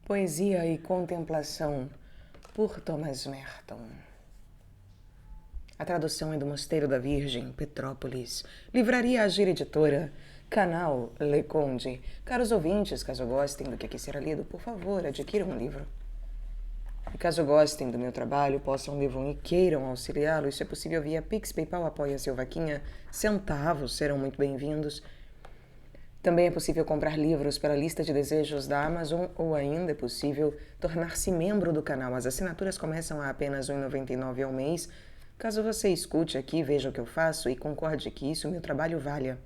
Poesia e Contemplação, por Thomas Merton. A tradução é do Mosteiro da Virgem, Petrópolis. Livraria Agir Editora, canal Le Conde. Caros ouvintes, caso gostem do que aqui será lido, por favor, adquiram um livro. E caso gostem do meu trabalho, possam, devam e queiram auxiliá-lo, isso é possível via Pix, PayPal, Apoia-se ou Vaquinha. Centavos serão muito bem-vindos. Também é possível comprar livros pela lista de desejos da Amazon ou ainda é possível tornar-se membro do canal. As assinaturas começam a apenas R$ 1,99 ao mês. Caso você escute aqui, veja o que eu faço e concorde que isso meu trabalho valha.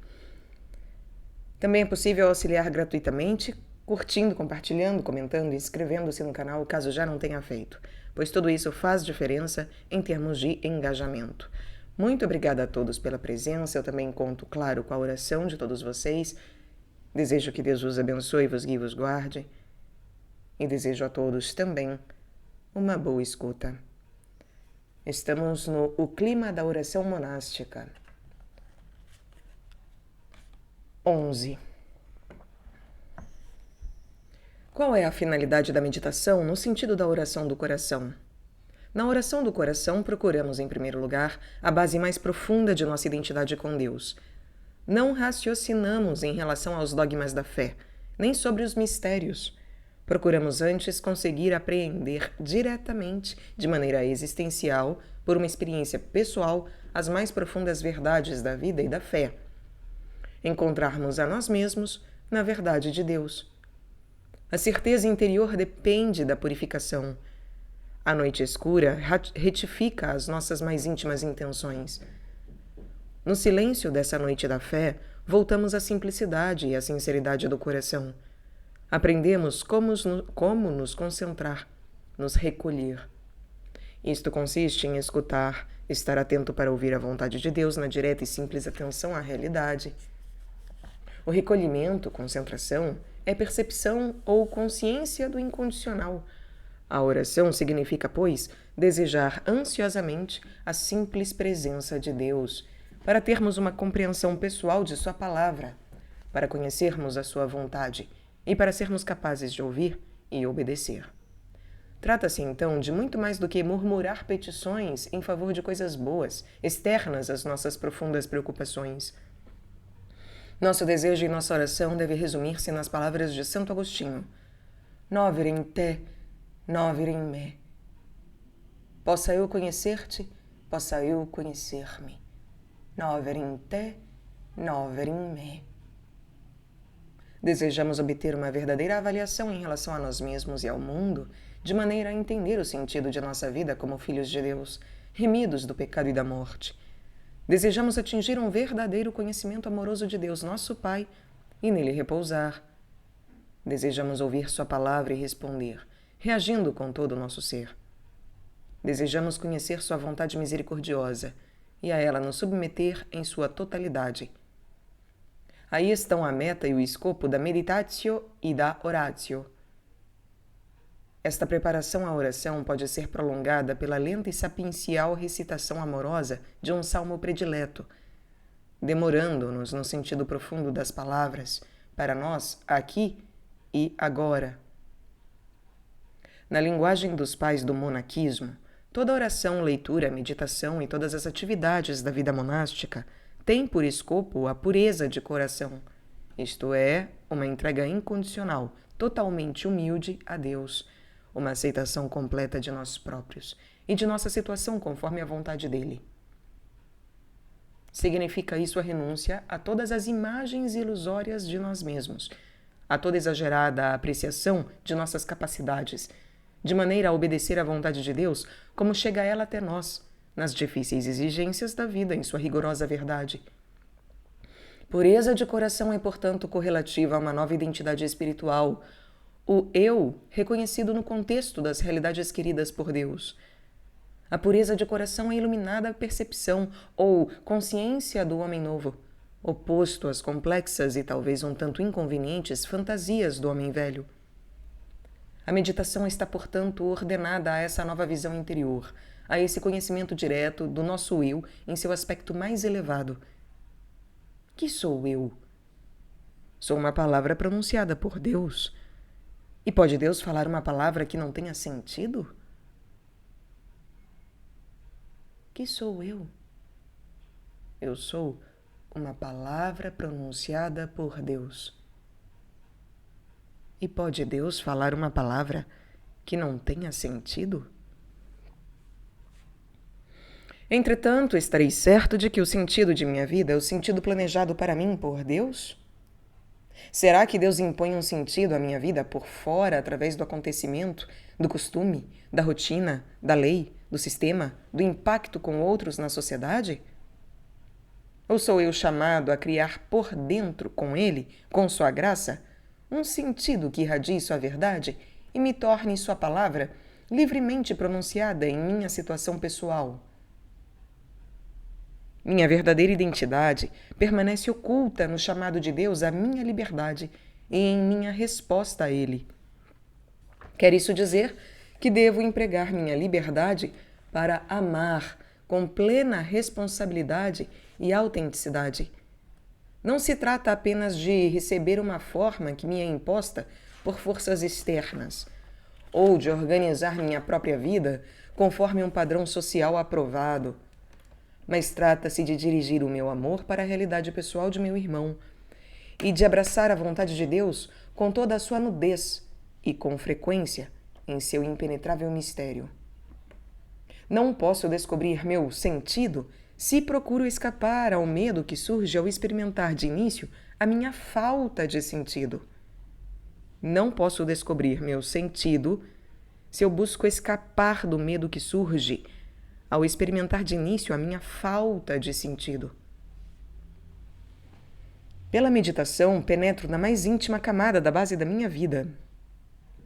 Também é possível auxiliar gratuitamente, curtindo, compartilhando, comentando e inscrevendo-se no canal caso já não tenha feito, pois tudo isso faz diferença em termos de engajamento. Muito obrigada a todos pela presença. Eu também conto, claro, com a oração de todos vocês. Desejo que Deus vos abençoe, vos guie e vos guarde. E desejo a todos também uma boa escuta. Estamos no O Clima da Oração Monástica. 11. Qual é a finalidade da meditação no sentido da oração do coração? Na oração do coração, procuramos, em primeiro lugar, a base mais profunda de nossa identidade com Deus. Não raciocinamos em relação aos dogmas da fé, nem sobre os mistérios. Procuramos antes conseguir apreender diretamente, de maneira existencial, por uma experiência pessoal, as mais profundas verdades da vida e da fé. Encontrarmos a nós mesmos na verdade de Deus. A certeza interior depende da purificação. A noite escura retifica as nossas mais íntimas intenções. No silêncio dessa noite da fé, voltamos à simplicidade e à sinceridade do coração. Aprendemos como nos concentrar, nos recolher. Isto consiste em escutar, estar atento para ouvir a vontade de Deus na direta e simples atenção à realidade. O recolhimento, concentração, é percepção ou consciência do incondicional. A oração significa, pois, desejar ansiosamente a simples presença de Deus, para termos uma compreensão pessoal de sua palavra, para conhecermos a sua vontade e para sermos capazes de ouvir e obedecer. Trata-se, então, de muito mais do que murmurar petições em favor de coisas boas, externas às nossas profundas preocupações. Nosso desejo e nossa oração deve resumir-se nas palavras de Santo Agostinho: Nover in te, nover in me. Possa eu conhecer-te, possa eu conhecer-me. Nover in te, nover in me. Desejamos obter uma verdadeira avaliação em relação a nós mesmos e ao mundo, de maneira a entender o sentido de nossa vida como filhos de Deus, remidos do pecado e da morte. Desejamos atingir um verdadeiro conhecimento amoroso de Deus, nosso Pai, e nele repousar. Desejamos ouvir sua palavra e responder, reagindo com todo o nosso ser. Desejamos conhecer sua vontade misericordiosa e a ela nos submeter em sua totalidade. Aí estão a meta e o escopo da meditatio e da oratio. Esta preparação à oração pode ser prolongada pela lenta e sapiencial recitação amorosa de um salmo predileto, demorando-nos no sentido profundo das palavras, para nós, aqui e agora. Na linguagem dos pais do monaquismo, toda oração, leitura, meditação e todas as atividades da vida monástica têm por escopo a pureza de coração, isto é, uma entrega incondicional, totalmente humilde a Deus, uma aceitação completa de nós próprios e de nossa situação conforme a vontade dele. Significa isso a renúncia a todas as imagens ilusórias de nós mesmos, a toda exagerada apreciação de nossas capacidades, de maneira a obedecer à vontade de Deus como chega ela até nós, nas difíceis exigências da vida em sua rigorosa verdade. Pureza de coração é, portanto, correlativa a uma nova identidade espiritual, o eu reconhecido no contexto das realidades queridas por Deus. A pureza de coração é iluminada percepção ou consciência do homem novo, oposto às complexas e talvez um tanto inconvenientes fantasias do homem velho. A meditação está, portanto, ordenada a essa nova visão interior, a esse conhecimento direto do nosso eu em seu aspecto mais elevado. Que sou eu? Sou uma palavra pronunciada por Deus. E pode Deus falar uma palavra que não tenha sentido? Que sou eu? Eu sou uma palavra pronunciada por Deus. E pode Deus falar uma palavra que não tenha sentido? Entretanto, estarei certo de que o sentido de minha vida é o sentido planejado para mim por Deus? Será que Deus impõe um sentido à minha vida por fora, através do acontecimento, do costume, da rotina, da lei, do sistema, do impacto com outros na sociedade? Ou sou eu chamado a criar por dentro, com Ele, com Sua graça, um sentido que irradie Sua verdade e me torne Sua palavra livremente pronunciada em minha situação pessoal? Minha verdadeira identidade permanece oculta no chamado de Deus à minha liberdade e em minha resposta a Ele. Quer isso dizer que devo empregar minha liberdade para amar com plena responsabilidade e autenticidade. Não se trata apenas de receber uma forma que me é imposta por forças externas, ou de organizar minha própria vida conforme um padrão social aprovado, mas trata-se de dirigir o meu amor para a realidade pessoal de meu irmão e de abraçar a vontade de Deus com toda a sua nudez e com frequência em seu impenetrável mistério. Não posso descobrir meu sentido se procuro escapar ao medo que surge ao experimentar de início a minha falta de sentido. Não posso descobrir meu sentido se eu busco escapar do medo que surge ao experimentar de início a minha falta de sentido. Pela meditação, penetro na mais íntima camada da base da minha vida.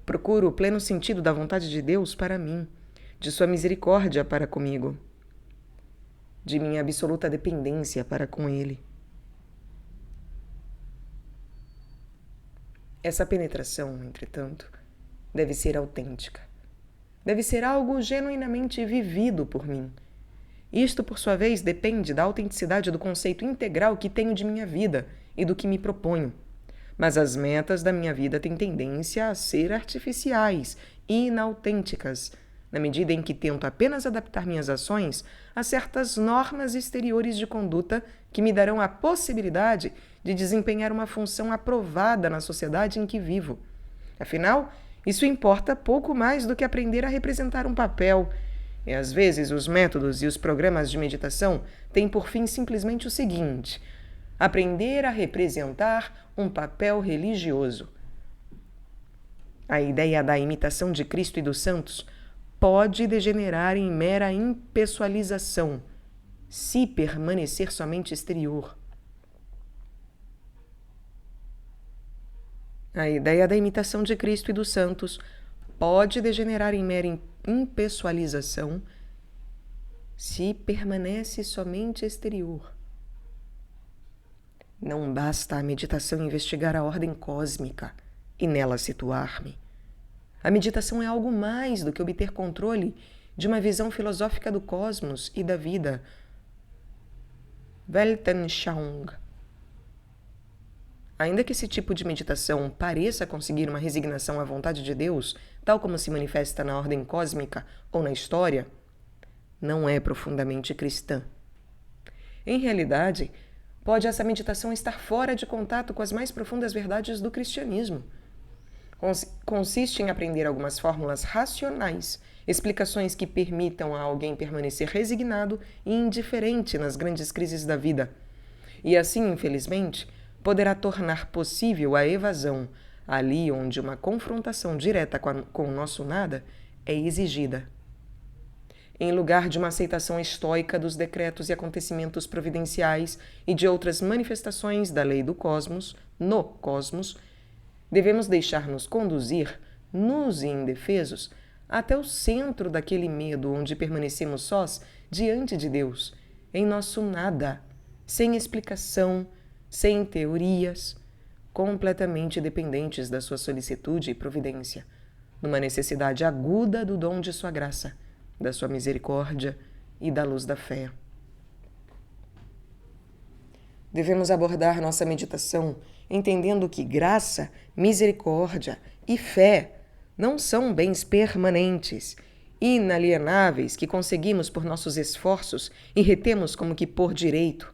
Procuro o pleno sentido da vontade de Deus para mim, de sua misericórdia para comigo, de minha absoluta dependência para com Ele. Essa penetração, entretanto, deve ser autêntica. Deve ser algo genuinamente vivido por mim. Isto, por sua vez, depende da autenticidade do conceito integral que tenho de minha vida e do que me proponho. Mas as metas da minha vida têm tendência a ser artificiais e inautênticas, na medida em que tento apenas adaptar minhas ações a certas normas exteriores de conduta que me darão a possibilidade de desempenhar uma função aprovada na sociedade em que vivo. Afinal, isso importa pouco mais do que aprender a representar um papel. E às vezes os métodos e os programas de meditação têm por fim simplesmente o seguinte: aprender a representar um papel religioso. A ideia da imitação de Cristo e dos santos pode degenerar em mera impessoalização, se permanecer somente exterior. A ideia da imitação de Cristo e dos santos pode degenerar em mera impessoalização se permanece somente exterior. Não basta a meditação investigar a ordem cósmica e nela situar-me. A meditação é algo mais do que obter controle de uma visão filosófica do cosmos e da vida. Weltanschauung. Ainda que esse tipo de meditação pareça conseguir uma resignação à vontade de Deus, tal como se manifesta na ordem cósmica ou na história, não é profundamente cristã. Em realidade, pode essa meditação estar fora de contato com as mais profundas verdades do cristianismo. Consiste em aprender algumas fórmulas racionais, explicações que permitam a alguém permanecer resignado e indiferente nas grandes crises da vida. E assim, infelizmente, poderá tornar possível a evasão, ali onde uma confrontação direta com o nosso nada é exigida. Em lugar de uma aceitação estoica dos decretos e acontecimentos providenciais e de outras manifestações da lei do cosmos, no cosmos, devemos deixar-nos conduzir, nus e indefesos, até o centro daquele medo onde permanecemos sós diante de Deus, em nosso nada, sem explicação, sem teorias, completamente dependentes da sua solicitude e providência, numa necessidade aguda do dom de sua graça, da sua misericórdia e da luz da fé. Devemos abordar nossa meditação entendendo que graça, misericórdia e fé não são bens permanentes, inalienáveis que conseguimos por nossos esforços e retemos como que por direito,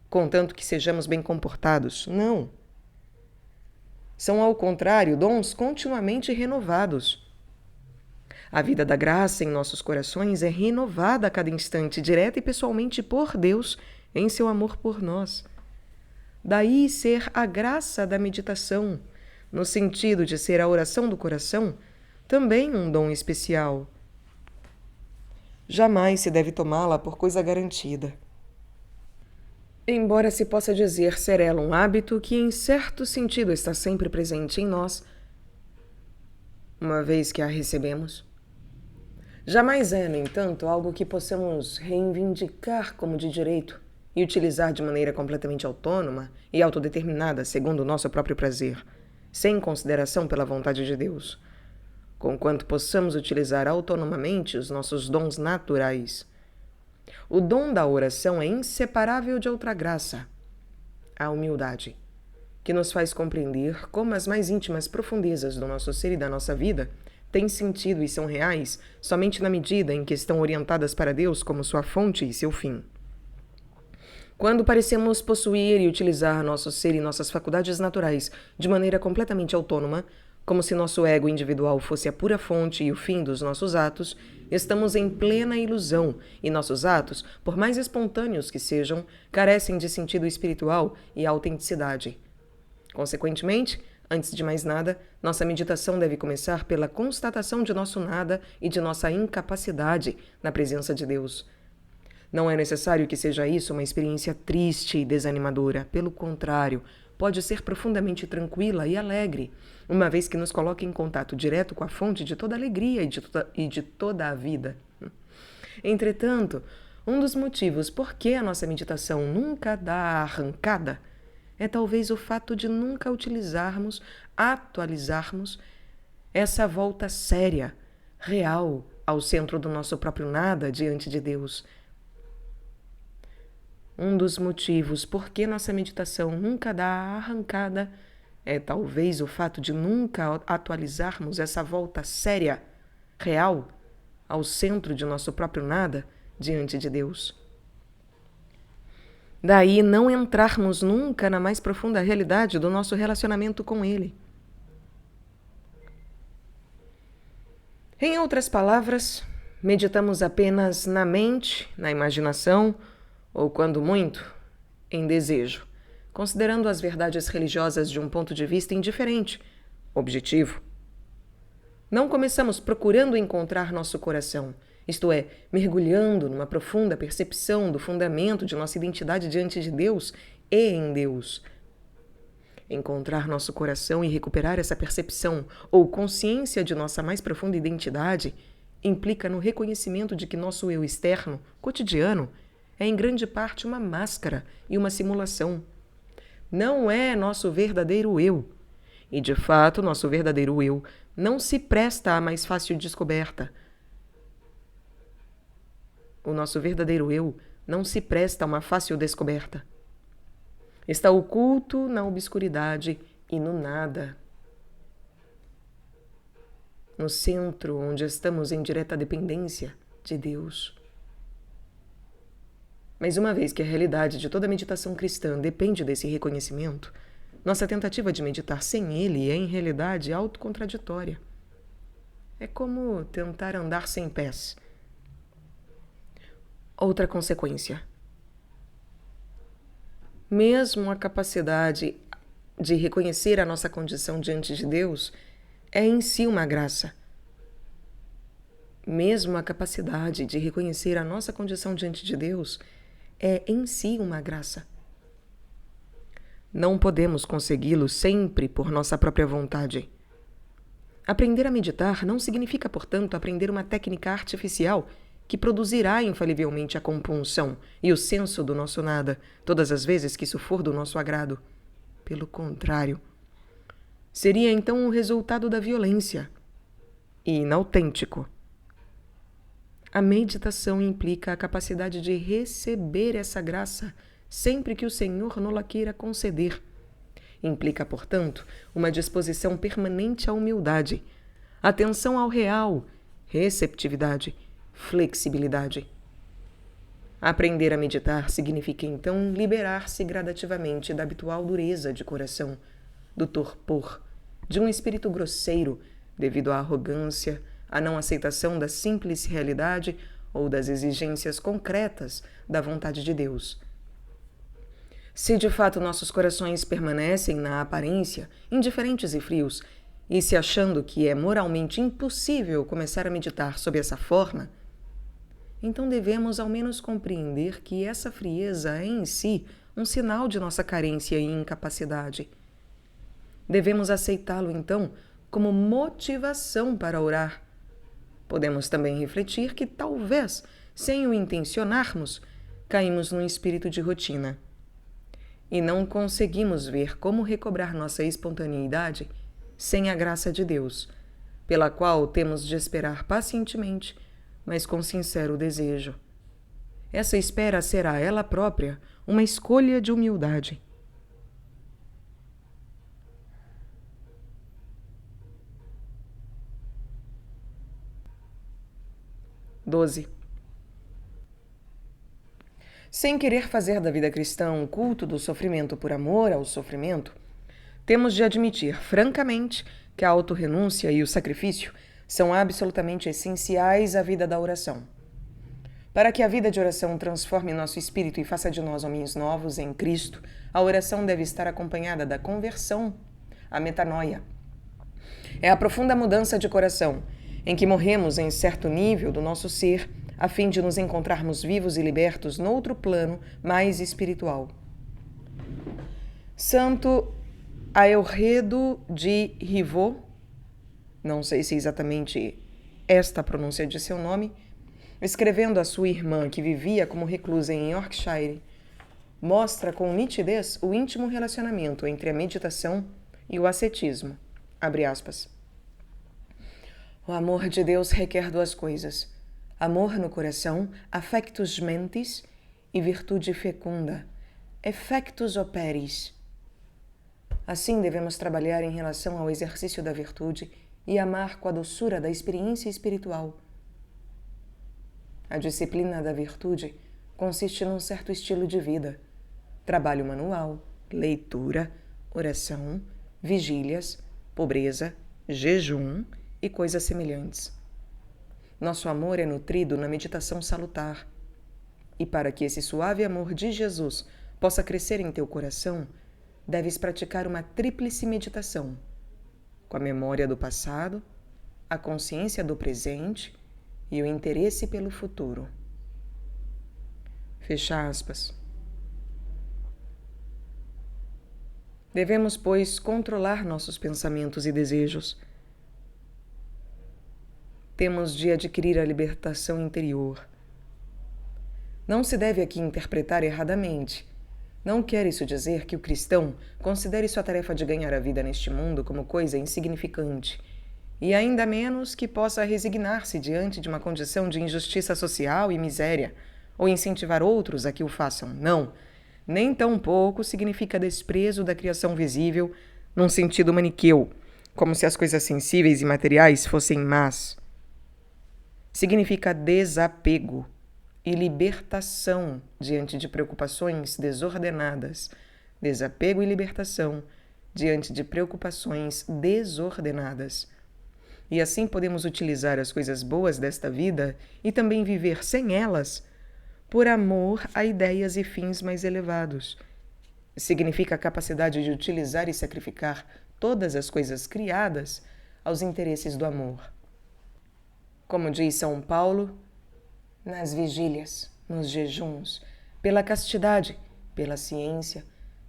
contanto que sejamos bem comportados. Não. São, ao contrário, dons continuamente renovados. A vida da graça em nossos corações é renovada a cada instante, direta e pessoalmente por Deus, em seu amor por nós. Daí ser a graça da meditação, no sentido de ser a oração do coração, também um dom especial. Jamais se deve tomá-la por coisa garantida. Embora se possa dizer ser ela um hábito que, em certo sentido, está sempre presente em nós, uma vez que a recebemos, jamais é, no entanto, algo que possamos reivindicar como de direito e utilizar de maneira completamente autônoma e autodeterminada, segundo o nosso próprio prazer, sem consideração pela vontade de Deus, conquanto possamos utilizar autonomamente os nossos dons naturais. O dom da oração é inseparável de outra graça, a humildade, que nos faz compreender como as mais íntimas profundezas do nosso ser e da nossa vida têm sentido e são reais somente na medida em que estão orientadas para Deus como sua fonte e seu fim. Quando parecemos possuir e utilizar nosso ser e nossas faculdades naturais de maneira completamente autônoma, como se nosso ego individual fosse a pura fonte e o fim dos nossos atos, estamos em plena ilusão e nossos atos, por mais espontâneos que sejam, carecem de sentido espiritual e autenticidade. Consequentemente, antes de mais nada, nossa meditação deve começar pela constatação de nosso nada e de nossa incapacidade na presença de Deus. Não é necessário que seja isso uma experiência triste e desanimadora. Pelo contrário, pode ser profundamente tranquila e alegre, uma vez que nos coloque em contato direto com a fonte de toda a alegria e de toda a vida. Entretanto, um dos motivos por que a nossa meditação nunca dá arrancada é talvez o fato de nunca atualizarmos essa volta séria, real, ao centro do nosso próprio nada diante de Deus. Um dos motivos por que nossa meditação nunca dá arrancada é talvez o fato de nunca atualizarmos essa volta séria, real, ao centro de nosso próprio nada diante de Deus. Daí não entrarmos nunca na mais profunda realidade do nosso relacionamento com Ele. Em outras palavras, meditamos apenas na mente, na imaginação, ou, quando muito, em desejo, considerando as verdades religiosas de um ponto de vista indiferente, objetivo. Não começamos procurando encontrar nosso coração, isto é, mergulhando numa profunda percepção do fundamento de nossa identidade diante de Deus e em Deus. Encontrar nosso coração e recuperar essa percepção ou consciência de nossa mais profunda identidade implica no reconhecimento de que nosso eu externo, cotidiano, é em grande parte uma máscara e uma simulação. Não é nosso verdadeiro eu. E, de fato, nosso verdadeiro eu não se presta à mais fácil descoberta. O nosso verdadeiro eu não se presta a uma fácil descoberta. Está oculto na obscuridade e no nada. No centro, onde estamos em direta dependência de Deus. Mas uma vez que a realidade de toda meditação cristã depende desse reconhecimento, nossa tentativa de meditar sem ele é, em realidade, autocontraditória. É como tentar andar sem pés. Outra consequência. Mesmo a capacidade de reconhecer a nossa condição diante de Deus é em si uma graça. Mesmo a capacidade de reconhecer a nossa condição diante de Deus é em si uma graça. Não podemos consegui-lo sempre por nossa própria vontade. Aprender a meditar não significa, portanto, aprender uma técnica artificial que produzirá infalivelmente a compunção e o senso do nosso nada, todas as vezes que isso for do nosso agrado. Pelo contrário, seria então o resultado da violência e inautêntico. A meditação implica a capacidade de receber essa graça sempre que o Senhor nos-la queira conceder Implica, portanto, uma disposição permanente à humildade, atenção ao real, receptividade, flexibilidade. Aprender a meditar significa, então, liberar-se gradativamente da habitual dureza de coração, do torpor, de um espírito grosseiro devido à arrogância, à não aceitação da simples realidade ou das exigências concretas da vontade de Deus. Se de fato nossos corações permanecem, na aparência, indiferentes e frios, e se achando que é moralmente impossível começar a meditar sob essa forma, então devemos ao menos compreender que essa frieza é em si um sinal de nossa carência e incapacidade. Devemos aceitá-lo, então, como motivação para orar. Podemos também refletir que talvez, sem o intencionarmos, caímos num espírito de rotina e não conseguimos ver como recobrar nossa espontaneidade sem a graça de Deus, pela qual temos de esperar pacientemente, mas com sincero desejo. Essa espera será ela própria uma escolha de humildade. (12) Sem querer fazer da vida cristã um culto do sofrimento por amor ao sofrimento, temos de admitir francamente que a autorrenúncia e o sacrifício são absolutamente essenciais à vida da oração. Para que a vida de oração transforme nosso espírito e faça de nós homens novos em Cristo, a oração deve estar acompanhada da conversão, a metanoia. É a profunda mudança de coração, em que morremos em certo nível do nosso ser, a fim de nos encontrarmos vivos e libertos noutro plano mais espiritual. Santo Aelredo de Rivaux, não sei se é exatamente esta a pronúncia de seu nome, escrevendo a sua irmã que vivia como reclusa em Yorkshire, mostra com nitidez o íntimo relacionamento entre a meditação e o ascetismo. Abre aspas. O amor de Deus requer duas coisas: amor no coração, affectus mentis, e virtude fecunda, effectus operis. Assim devemos trabalhar em relação ao exercício da virtude e amar com a doçura da experiência espiritual. A disciplina da virtude consiste num certo estilo de vida: trabalho manual, leitura, oração, vigílias, pobreza, jejum e coisas semelhantes. Nosso amor é nutrido na meditação salutar. E para que esse suave amor de Jesus possa crescer em teu coração, deves praticar uma tríplice meditação, com a memória do passado, a consciência do presente e o interesse pelo futuro. Fecha aspas. Devemos, pois, controlar nossos pensamentos e desejos. Temos de adquirir a libertação interior. Não se deve aqui interpretar erradamente. Não quer isso dizer que o cristão considere sua tarefa de ganhar a vida neste mundo como coisa insignificante, e ainda menos que possa resignar-se diante de uma condição de injustiça social e miséria, ou incentivar outros a que o façam. Não, nem tampouco significa desprezo da criação visível num sentido maniqueu, como se as coisas sensíveis e materiais fossem más. Significa desapego e libertação diante de preocupações desordenadas, desapego e libertação diante de preocupações desordenadas. E assim podemos utilizar as coisas boas desta vida e também viver sem elas, por amor a ideias e fins mais elevados. Significa a capacidade de utilizar e sacrificar todas as coisas criadas aos interesses do amor. Como diz São Paulo, nas vigílias, nos jejuns, pela castidade, pela ciência,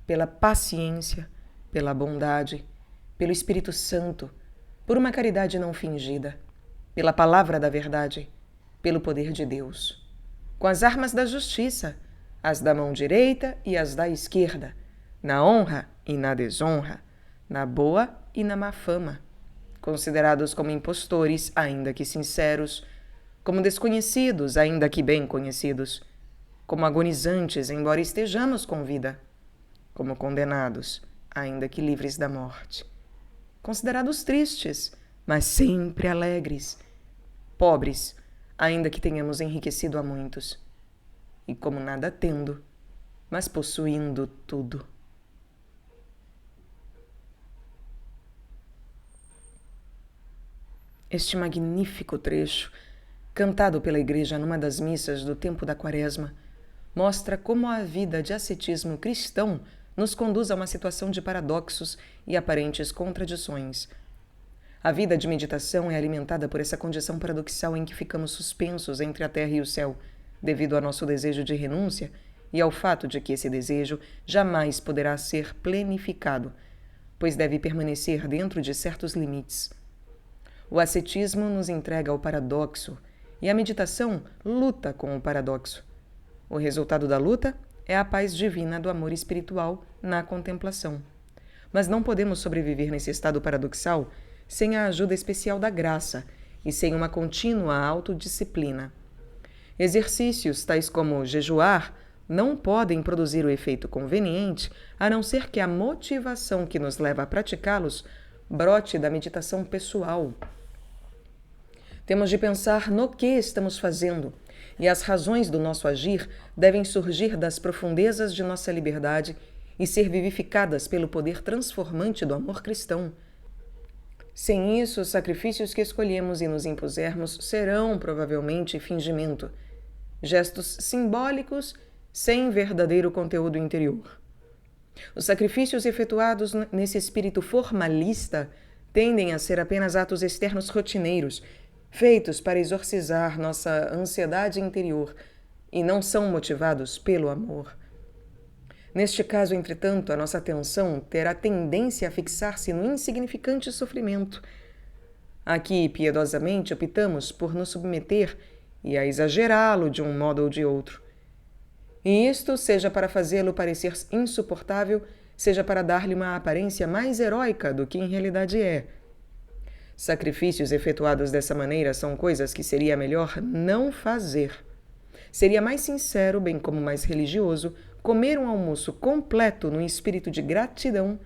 pela paciência, pela bondade, pelo Espírito Santo, por uma caridade não fingida, pela palavra da verdade, pelo poder de Deus, com as armas da justiça, as da mão direita e as da esquerda, na honra e na desonra, na boa e na má fama, considerados como impostores, ainda que sinceros, como desconhecidos, ainda que bem conhecidos, como agonizantes, embora estejamos com vida, como condenados, ainda que livres da morte. Considerados tristes, mas sempre alegres. Pobres, ainda que tenhamos enriquecido a muitos. E como nada tendo, mas possuindo tudo. Este magnífico trecho, cantado pela Igreja numa das missas do tempo da Quaresma, mostra como a vida de ascetismo cristão nos conduz a uma situação de paradoxos e aparentes contradições. A vida de meditação é alimentada por essa condição paradoxal em que ficamos suspensos entre a terra e o céu, devido ao nosso desejo de renúncia e ao fato de que esse desejo jamais poderá ser plenificado, pois deve permanecer dentro de certos limites. O ascetismo nos entrega ao paradoxo e a meditação luta com o paradoxo. O resultado da luta é a paz divina do amor espiritual na contemplação. Mas não podemos sobreviver nesse estado paradoxal sem a ajuda especial da graça e sem uma contínua autodisciplina. Exercícios tais como jejuar não podem produzir o efeito conveniente a não ser que a motivação que nos leva a praticá-los brote da meditação pessoal. Temos de pensar no que estamos fazendo, e as razões do nosso agir devem surgir das profundezas de nossa liberdade e ser vivificadas pelo poder transformante do amor cristão. Sem isso, os sacrifícios que escolhemos e nos impusermos serão, provavelmente, fingimento, gestos simbólicos sem verdadeiro conteúdo interior. Os sacrifícios efetuados nesse espírito formalista tendem a ser apenas atos externos rotineiros, feitos para exorcizar nossa ansiedade interior, e não são motivados pelo amor. Neste caso, entretanto, a nossa atenção terá tendência a fixar-se no insignificante sofrimento. Aqui, piedosamente, optamos por nos submeter e a exagerá-lo de um modo ou de outro. E isto seja para fazê-lo parecer insuportável, seja para dar-lhe uma aparência mais heróica do que em realidade é. Sacrifícios efetuados dessa maneira são coisas que seria melhor não fazer. Seria mais sincero, bem como mais religioso, comer um almoço completo no espírito de gratidão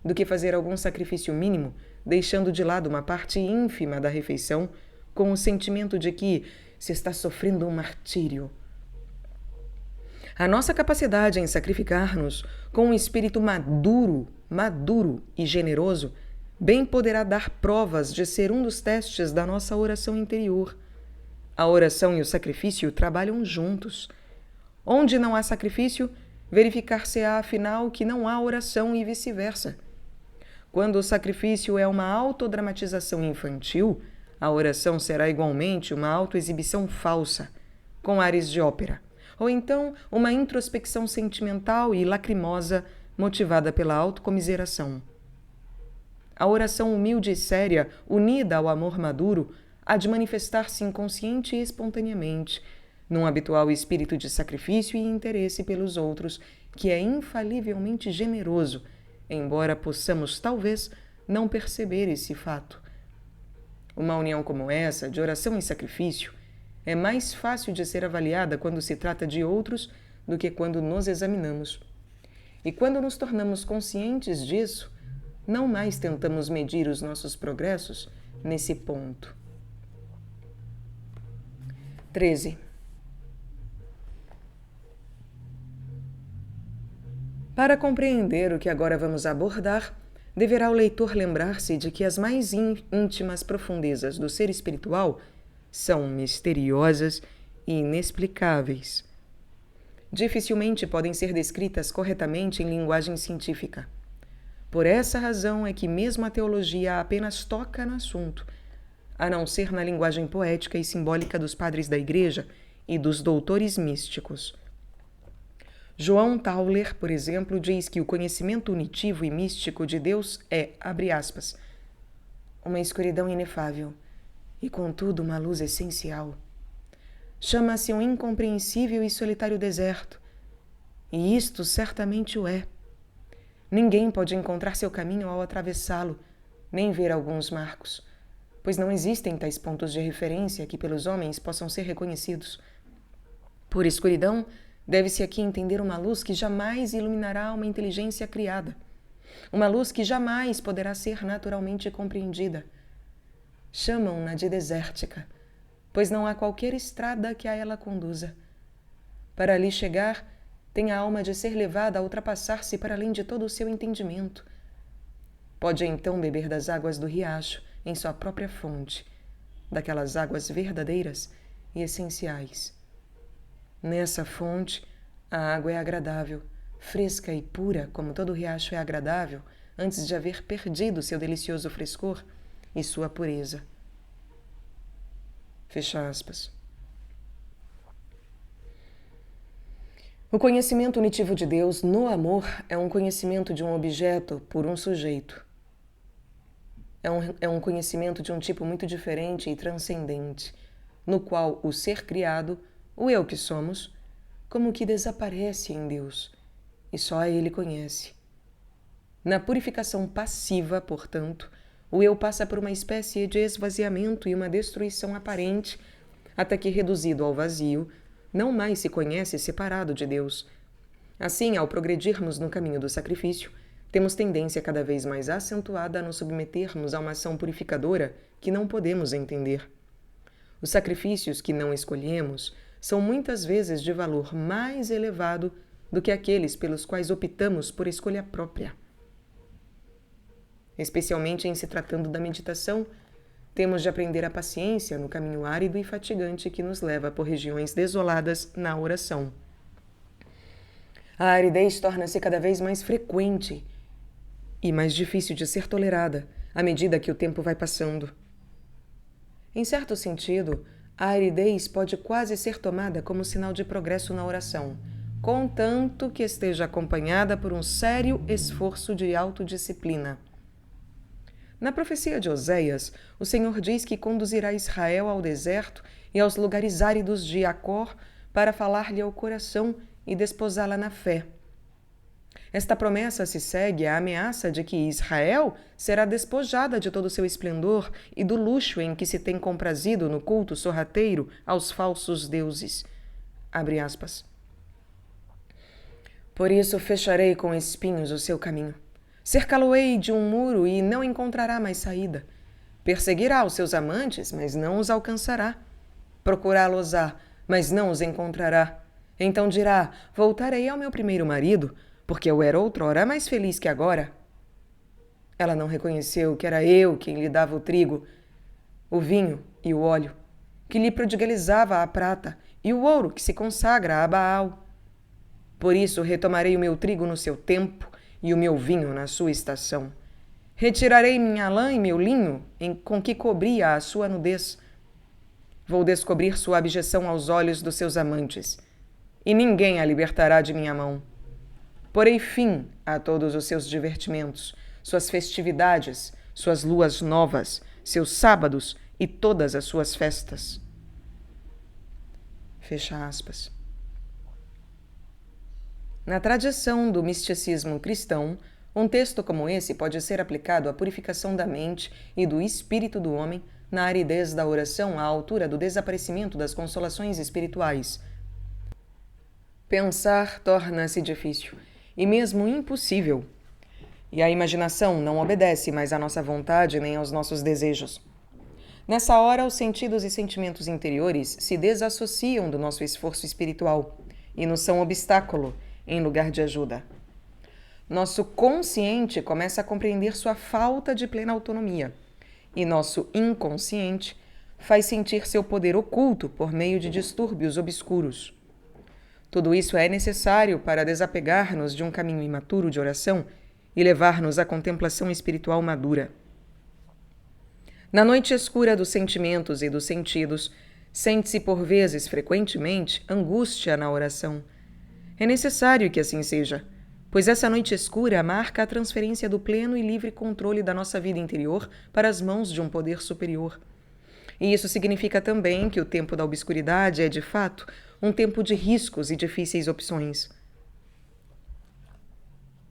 do que fazer algum sacrifício mínimo, deixando de lado uma parte ínfima da refeição com o sentimento de que se está sofrendo um martírio. A nossa capacidade em sacrificar-nos com um espírito maduro e generoso bem poderá dar provas de ser um dos testes da nossa oração interior. A oração e o sacrifício trabalham juntos. Onde não há sacrifício, verificar-se-á afinal que não há oração e vice-versa. Quando o sacrifício é uma autodramatização infantil, a oração será igualmente uma autoexibição falsa, com ares de ópera, ou então uma introspecção sentimental e lacrimosa motivada pela autocomiseração. A oração humilde e séria, unida ao amor maduro, há de manifestar-se inconsciente e espontaneamente, num habitual espírito de sacrifício e interesse pelos outros, que é infalivelmente generoso, embora possamos, talvez, não perceber esse fato. Uma união como essa, de oração e sacrifício, é mais fácil de ser avaliada quando se trata de outros do que quando nos examinamos. E quando nos tornamos conscientes disso, não mais tentamos medir os nossos progressos nesse ponto. 13. Para compreender o que agora vamos abordar, deverá o leitor lembrar-se de que as mais íntimas profundezas do ser espiritual são misteriosas e inexplicáveis. Dificilmente podem ser descritas corretamente em linguagem científica. Por essa razão é que mesmo a teologia apenas toca no assunto, a não ser na linguagem poética e simbólica dos padres da Igreja e dos doutores místicos. João Tauler, por exemplo, diz que o conhecimento unitivo e místico de Deus é, abre aspas, uma escuridão inefável e, contudo, uma luz essencial. Chama-se um incompreensível e solitário deserto, e isto certamente o é. Ninguém pode encontrar seu caminho ao atravessá-lo, nem ver alguns marcos, pois não existem tais pontos de referência que pelos homens possam ser reconhecidos. Por escuridão, deve-se aqui entender uma luz que jamais iluminará uma inteligência criada. uma luz que jamais poderá ser naturalmente compreendida. Chamam-na de desértica, pois não há qualquer estrada que a ela conduza. Para ali chegar, tem a alma de ser levada a ultrapassar-se para além de todo o seu entendimento. Pode então beber das águas do riacho em sua própria fonte, daquelas águas verdadeiras e essenciais. Nessa fonte, a água é agradável, fresca e pura, como todo riacho é agradável, antes de haver perdido seu delicioso frescor e sua pureza. Fecha aspas. O conhecimento unitivo de Deus no amor é um conhecimento de um objeto por um sujeito. É um conhecimento de um tipo muito diferente e transcendente, no qual o ser criado, o eu que somos, como que desaparece em Deus, e só a Ele conhece. Na purificação passiva, portanto, o eu passa por uma espécie de esvaziamento e uma destruição aparente, até que, reduzido ao vazio, não mais se conhece separado de Deus. Assim, ao progredirmos no caminho do sacrifício, temos tendência cada vez mais acentuada a nos submetermos a uma ação purificadora que não podemos entender. Os sacrifícios que não escolhemos são muitas vezes de valor mais elevado do que aqueles pelos quais optamos por escolha própria. Especialmente em se tratando da meditação, temos de aprender a paciência no caminho árido e fatigante que nos leva por regiões desoladas na oração. A aridez torna-se cada vez mais frequente e mais difícil de ser tolerada à medida que o tempo vai passando. Em certo sentido, a aridez pode quase ser tomada como sinal de progresso na oração, contanto que esteja acompanhada por um sério esforço de autodisciplina. Na profecia de Oséias, o Senhor diz que conduzirá Israel ao deserto e aos lugares áridos de Jacó para falar-lhe ao coração e desposá-la na fé. Esta promessa se segue à ameaça de que Israel será despojada de todo o seu esplendor e do luxo em que se tem comprazido no culto sorrateiro aos falsos deuses. Abre aspas. Por isso fecharei com espinhos o seu caminho. Cercá-lo-ei de um muro e não encontrará mais saída. Perseguirá os seus amantes, mas não os alcançará. Procurá-los-á, mas não os encontrará. Então dirá, voltarei ao meu primeiro marido, porque eu era outrora mais feliz que agora. Ela não reconheceu que era eu quem lhe dava o trigo, o vinho e o óleo, que lhe prodigalizava a prata e o ouro que se consagra a Baal. Por isso retomarei o meu trigo no seu tempo e o meu vinho na sua estação. Retirarei minha lã e meu linho com que cobria a sua nudez. Vou descobrir sua abjeção aos olhos dos seus amantes, e ninguém a libertará de minha mão. Porei fim a todos os seus divertimentos, suas festividades, suas luas novas, seus sábados e todas as suas festas. Fecha aspas. Na tradição do misticismo cristão, um texto como esse pode ser aplicado à purificação da mente e do espírito do homem na aridez da oração à altura do desaparecimento das consolações espirituais. Pensar torna-se difícil e mesmo impossível, e a imaginação não obedece mais à nossa vontade nem aos nossos desejos. Nessa hora, os sentidos e sentimentos interiores se desassociam do nosso esforço espiritual e nos são obstáculo em lugar de ajuda. Nosso consciente começa a compreender sua falta de plena autonomia e nosso inconsciente faz sentir seu poder oculto por meio de distúrbios obscuros. Tudo isso é necessário para desapegar-nos de um caminho imaturo de oração e levar-nos à contemplação espiritual madura. Na noite escura dos sentimentos e dos sentidos, sente-se por vezes, frequentemente, angústia na oração. É necessário que assim seja, pois essa noite escura marca a transferência do pleno e livre controle da nossa vida interior para as mãos de um poder superior. E isso significa também que o tempo da obscuridade é, de fato, um tempo de riscos e difíceis opções.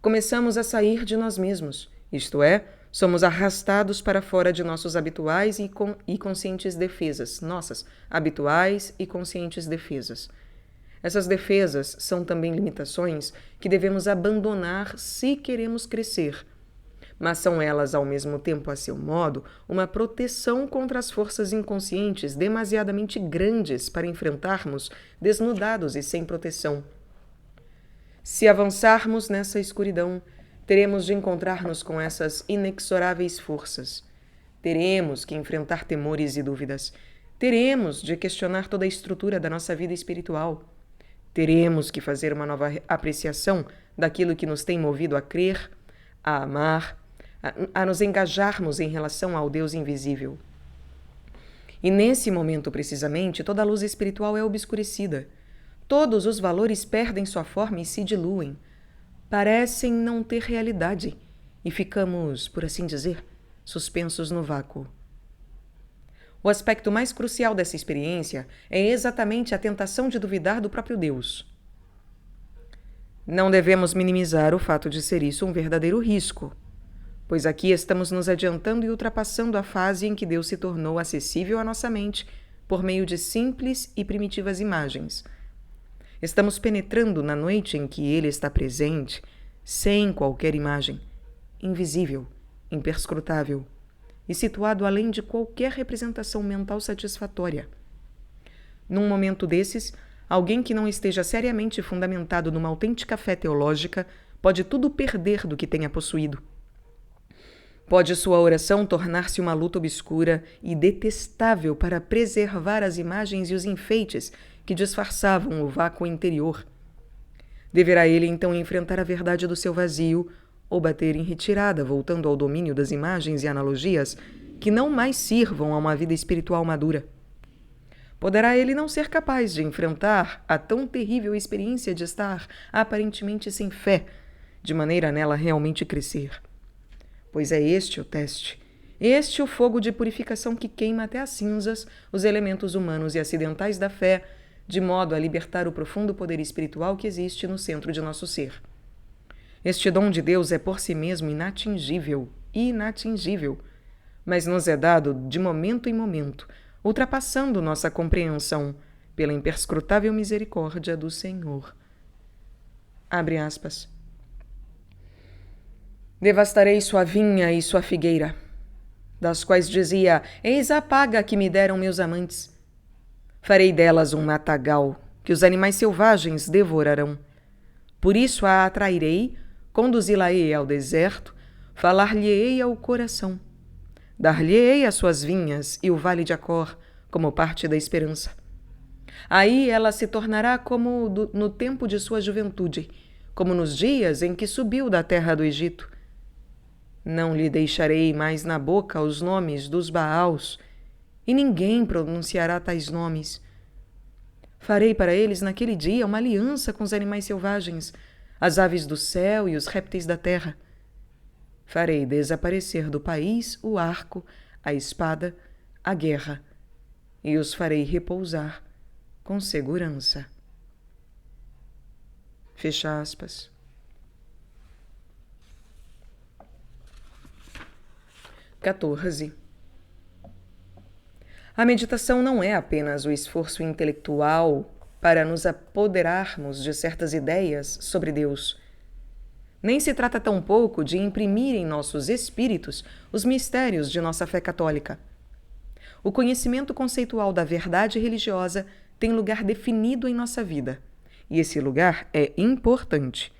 Começamos a sair de nós mesmos, isto é, somos arrastados para fora de nossos habituais e conscientes defesas, nossas habituais e conscientes defesas. Essas defesas são também limitações que devemos abandonar se queremos crescer, mas são elas, ao mesmo tempo, a seu modo, uma proteção contra as forças inconscientes demasiadamente grandes para enfrentarmos desnudados e sem proteção. Se avançarmos nessa escuridão, teremos de encontrar-nos com essas inexoráveis forças. Teremos que enfrentar temores e dúvidas. Teremos de questionar toda a estrutura da nossa vida espiritual. Teremos que fazer uma nova apreciação daquilo que nos tem movido a crer, a amar, a nos engajarmos em relação ao Deus invisível. E nesse momento, precisamente, toda a luz espiritual é obscurecida. Todos os valores perdem sua forma e se diluem. Parecem não ter realidade e ficamos, por assim dizer, suspensos no vácuo. O aspecto mais crucial dessa experiência é exatamente a tentação de duvidar do próprio Deus. Não devemos minimizar o fato de ser isso um verdadeiro risco, pois aqui estamos nos adiantando e ultrapassando a fase em que Deus se tornou acessível à nossa mente por meio de simples e primitivas imagens. Estamos penetrando na noite em que Ele está presente, sem qualquer imagem, invisível, imperscrutável e situado além de qualquer representação mental satisfatória. Num momento desses, alguém que não esteja seriamente fundamentado numa autêntica fé teológica pode tudo perder do que tenha possuído. Pode sua oração tornar-se uma luta obscura e detestável para preservar as imagens e os enfeites que disfarçavam o vácuo interior. Deverá ele então enfrentar a verdade do seu vazio ou bater em retirada, voltando ao domínio das imagens e analogias que não mais sirvam a uma vida espiritual madura. Poderá ele não ser capaz de enfrentar a tão terrível experiência de estar aparentemente sem fé, de maneira a nela realmente crescer. Pois é este o teste, este o fogo de purificação que queima até as cinzas os elementos humanos e acidentais da fé, de modo a libertar o profundo poder espiritual que existe no centro de nosso ser. Este dom de Deus é por si mesmo inatingível, mas nos é dado de momento em momento, ultrapassando nossa compreensão pela imperscrutável misericórdia do Senhor. Abre aspas. Devastarei sua vinha e sua figueira, das quais dizia, eis a paga que me deram meus amantes. Farei delas um matagal, que os animais selvagens devorarão. Por isso a atrairei, conduzi-la-ei ao deserto, falar-lhe-ei ao coração. Dar-lhe-ei as suas vinhas e o vale de Acor, como parte da esperança. Aí ela se tornará como no tempo de sua juventude, como nos dias em que subiu da terra do Egito. Não lhe deixarei mais na boca os nomes dos Baals, e ninguém pronunciará tais nomes. Farei para eles naquele dia uma aliança com os animais selvagens, as aves do céu e os répteis da terra. Farei desaparecer do país o arco, a espada, a guerra, e os farei repousar com segurança. Fecha aspas. XIV. A meditação não é apenas o esforço intelectual para nos apoderarmos de certas ideias sobre Deus. Nem se trata tampouco de imprimir em nossos espíritos os mistérios de nossa fé católica. O conhecimento conceitual da verdade religiosa tem lugar definido em nossa vida, e esse lugar é importante.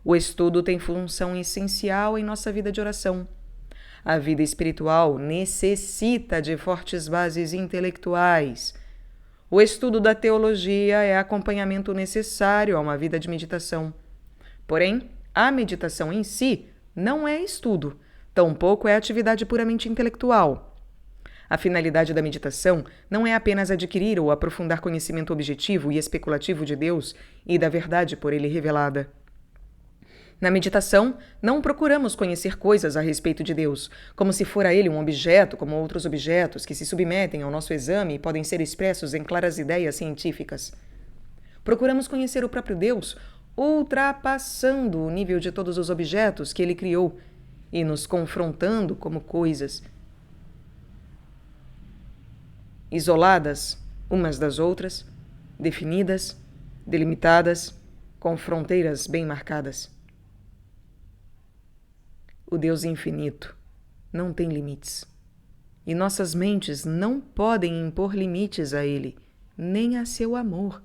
O estudo tem função essencial em nossa vida de oração. A vida espiritual necessita de fortes bases intelectuais. O estudo da teologia é acompanhamento necessário a uma vida de meditação. Porém, a meditação em si não é estudo, tampouco é atividade puramente intelectual. A finalidade da meditação não é apenas adquirir ou aprofundar conhecimento objetivo e especulativo de Deus e da verdade por ele revelada. Na meditação, não procuramos conhecer coisas a respeito de Deus, como se fora ele um objeto, como outros objetos que se submetem ao nosso exame e podem ser expressos em claras ideias científicas. Procuramos conhecer o próprio Deus, ultrapassando o nível de todos os objetos que ele criou e nos confrontando como coisas isoladas umas das outras, definidas, delimitadas, com fronteiras bem marcadas. O Deus infinito não tem limites. E nossas mentes não podem impor limites a Ele, nem a seu amor.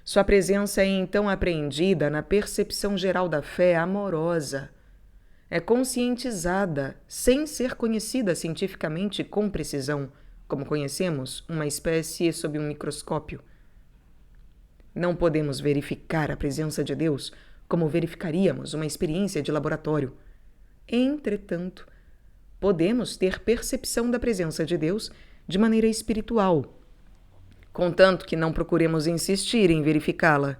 Sua presença é então apreendida na percepção geral da fé amorosa. É conscientizada, sem ser conhecida cientificamente com precisão, como conhecemos uma espécie sob um microscópio. Não podemos verificar a presença de Deus como verificaríamos uma experiência de laboratório. Entretanto, podemos ter percepção da presença de Deus de maneira espiritual, contanto que não procuremos insistir em verificá-la.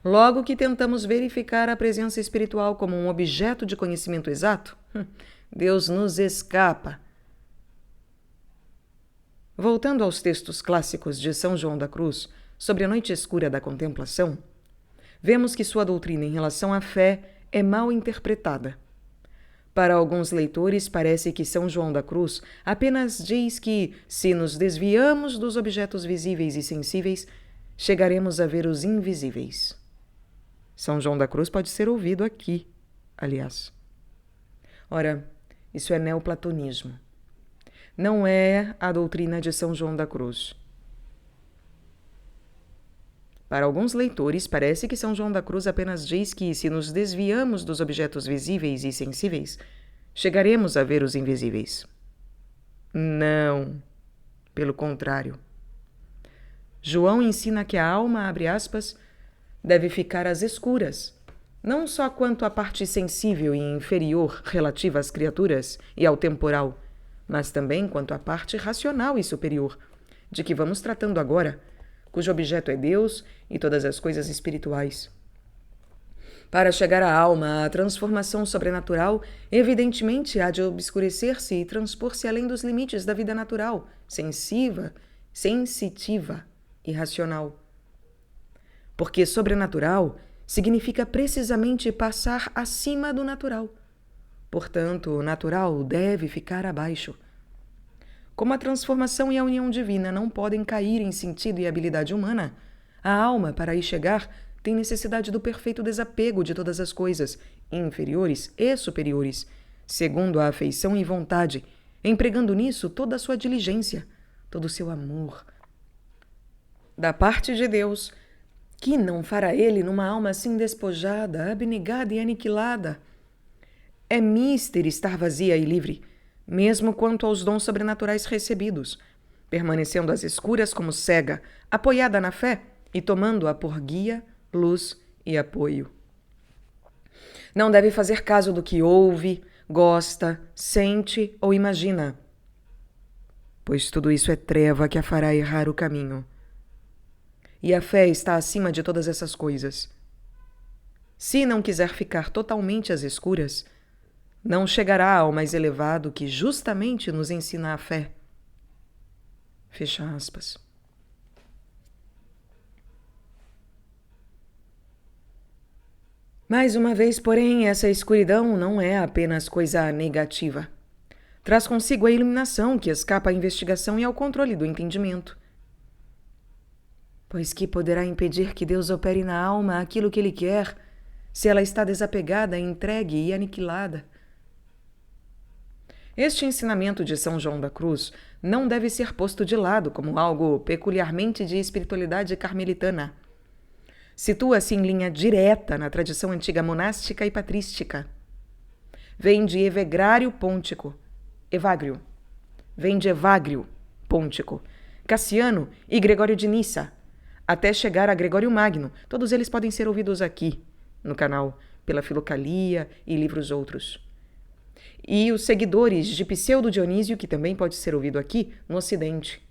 Logo que tentamos verificar a presença espiritual como um objeto de conhecimento exato, Deus nos escapa. Voltando aos textos clássicos de São João da Cruz sobre a noite escura da contemplação, vemos que sua doutrina em relação à fé é mal interpretada. Para alguns leitores, parece que São João da Cruz apenas diz que, se nos desviamos dos objetos visíveis e sensíveis, chegaremos a ver os invisíveis. São João da Cruz pode ser ouvido aqui, aliás. Ora, isso é neoplatonismo. Não é a doutrina de São João da Cruz. Para alguns leitores, parece que São João da Cruz apenas diz que, se nos desviamos dos objetos visíveis e sensíveis, chegaremos a ver os invisíveis. Não. Pelo contrário. João ensina que a alma, abre aspas, deve ficar às escuras, não só quanto à parte sensível e inferior relativa às criaturas e ao temporal, mas também quanto à parte racional e superior, de que vamos tratando agora, cujo objeto é Deus e todas as coisas espirituais. Para chegar à alma, a transformação sobrenatural evidentemente há de obscurecer-se e transpor-se além dos limites da vida natural, sensitiva e racional. Porque sobrenatural significa precisamente passar acima do natural. Portanto, o natural deve ficar abaixo. Como a transformação e a união divina não podem cair em sentido e habilidade humana, a alma, para aí chegar, tem necessidade do perfeito desapego de todas as coisas, inferiores e superiores, segundo a afeição e vontade, empregando nisso toda a sua diligência, todo o seu amor. Da parte de Deus, que não fará Ele numa alma assim despojada, abnegada e aniquilada? É mister estar vazia e livre, mesmo quanto aos dons sobrenaturais recebidos, permanecendo às escuras como cega, apoiada na fé e tomando-a por guia, luz e apoio. Não deve fazer caso do que ouve, gosta, sente ou imagina, pois tudo isso é treva que a fará errar o caminho. E a fé está acima de todas essas coisas. Se não quiser ficar totalmente às escuras, não chegará ao mais elevado que justamente nos ensina a fé. Fecha aspas. Mais uma vez, porém, essa escuridão não é apenas coisa negativa. Traz consigo a iluminação que escapa à investigação e ao controle do entendimento. Pois que poderá impedir que Deus opere na alma aquilo que Ele quer, se ela está desapegada, entregue e aniquilada? Este ensinamento de São João da Cruz não deve ser posto de lado como algo peculiarmente de espiritualidade carmelitana. Situa-se em linha direta na tradição antiga monástica e patrística. Vem de Evagrio Pôntico, Cassiano e Gregório de Nissa, até chegar a Gregório Magno. Todos eles podem ser ouvidos aqui, no canal, pela Filocalia e livros outros. E os seguidores de Pseudo Dionísio, que também pode ser ouvido aqui, no Ocidente.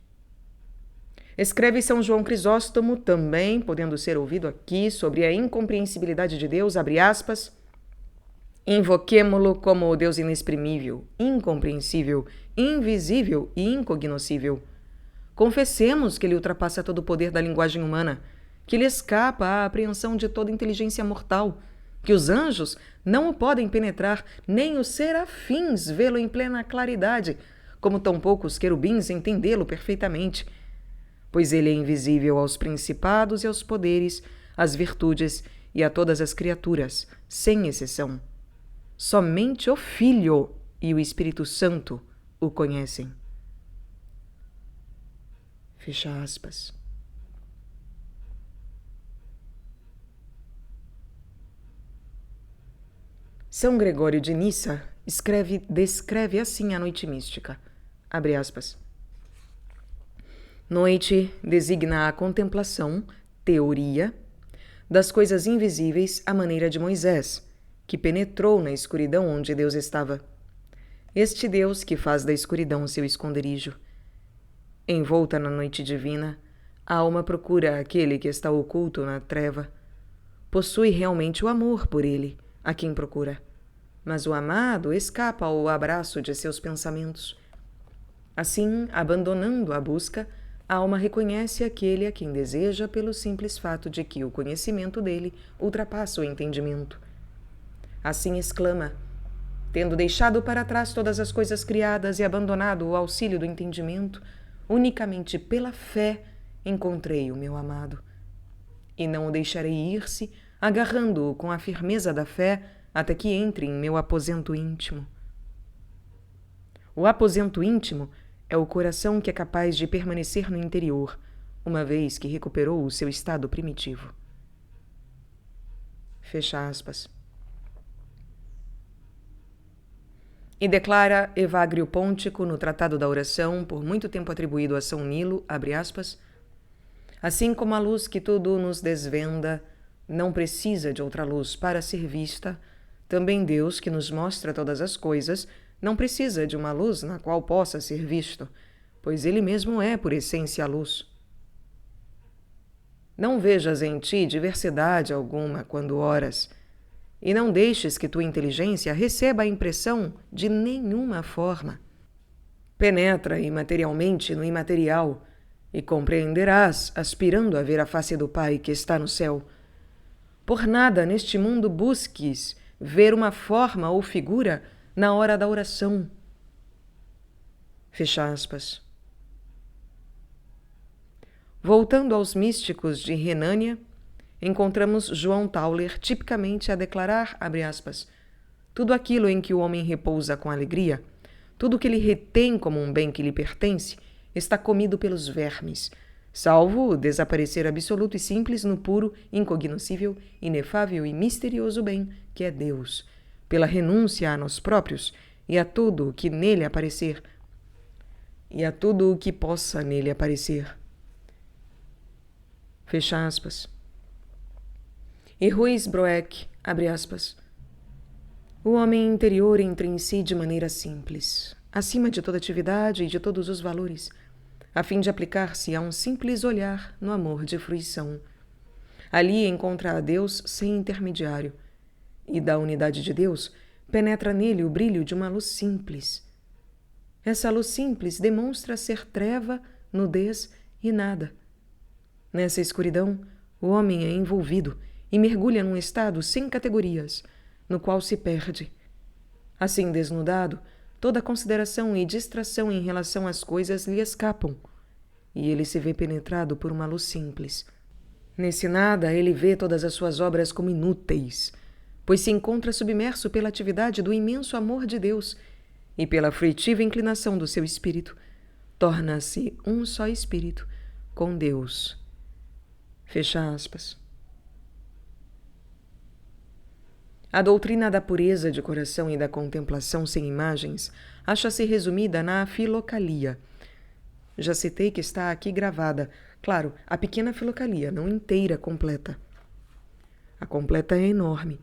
Escreve São João Crisóstomo, também podendo ser ouvido aqui, sobre a incompreensibilidade de Deus, abre aspas, invoquemo-lo como o Deus inexprimível, incompreensível, invisível e incognoscível. Confessemos que ele ultrapassa todo o poder da linguagem humana, que ele escapa à apreensão de toda inteligência mortal, que os anjos não o podem penetrar, nem os serafins vê-lo em plena claridade, como tampouco os querubins entendê-lo perfeitamente, pois ele é invisível aos principados e aos poderes, às virtudes e a todas as criaturas, sem exceção. Somente o Filho e o Espírito Santo o conhecem. Fecha aspas. São Gregório de Nissa descreve assim a noite mística. Abre aspas. Noite designa a contemplação, teoria, das coisas invisíveis à maneira de Moisés, que penetrou na escuridão onde Deus estava. Este Deus que faz da escuridão seu esconderijo. Envolta na noite divina, a alma procura aquele que está oculto na treva. Possui realmente o amor por ele, a quem procura. Mas o amado escapa ao abraço de seus pensamentos. Assim, abandonando a busca, a alma reconhece aquele a quem deseja pelo simples fato de que o conhecimento dele ultrapassa o entendimento. Assim exclama: tendo deixado para trás todas as coisas criadas e abandonado o auxílio do entendimento, unicamente pela fé encontrei o meu amado. E não o deixarei ir-se, agarrando-o com a firmeza da fé, até que entre em meu aposento íntimo. O aposento íntimo é o coração que é capaz de permanecer no interior, uma vez que recuperou o seu estado primitivo. Fecha aspas. E declara Evagrio Pontico no Tratado da Oração, por muito tempo atribuído a São Nilo, abre aspas, assim como a luz que tudo nos desvenda não precisa de outra luz para ser vista, também Deus, que nos mostra todas as coisas, não precisa de uma luz na qual possa ser visto, pois Ele mesmo é, por essência, a luz. Não vejas em ti diversidade alguma quando oras, e não deixes que tua inteligência receba a impressão de nenhuma forma. Penetra imaterialmente no imaterial e compreenderás, aspirando a ver a face do Pai que está no céu. Por nada neste mundo busques ver uma forma ou figura na hora da oração. Fecha aspas. Voltando aos místicos de Renânia, encontramos João Tauler tipicamente a declarar, abre aspas, tudo aquilo em que o homem repousa com alegria, tudo que ele retém como um bem que lhe pertence, está comido pelos vermes, salvo o desaparecer absoluto e simples no puro, incognoscível, inefável e misterioso bem que é Deus, pela renúncia a nós próprios e a tudo o que nele aparecer, e a tudo o que possa nele aparecer. Fecha aspas. E Ruiz Broeck, abre aspas, o homem interior entra em si de maneira simples, acima de toda atividade e de todos os valores, a fim de aplicar-se a um simples olhar no amor de fruição. Ali encontra a Deus sem intermediário, e da unidade de Deus penetra nele o brilho de uma luz simples. Essa luz simples demonstra ser treva, nudez e nada. Nessa escuridão, o homem é envolvido e mergulha num estado sem categorias, no qual se perde. Assim desnudado, toda consideração e distração em relação às coisas lhe escapam, e ele se vê penetrado por uma luz simples. Nesse nada, ele vê todas as suas obras como inúteis, pois se encontra submerso pela atividade do imenso amor de Deus e pela fruitiva inclinação do seu espírito, torna-se um só espírito com Deus. Fecha aspas. A doutrina da pureza de coração e da contemplação sem imagens acha-se resumida na Filocalia. Já citei que está aqui gravada, claro, a pequena Filocalia, não inteira, completa. A completa é enorme.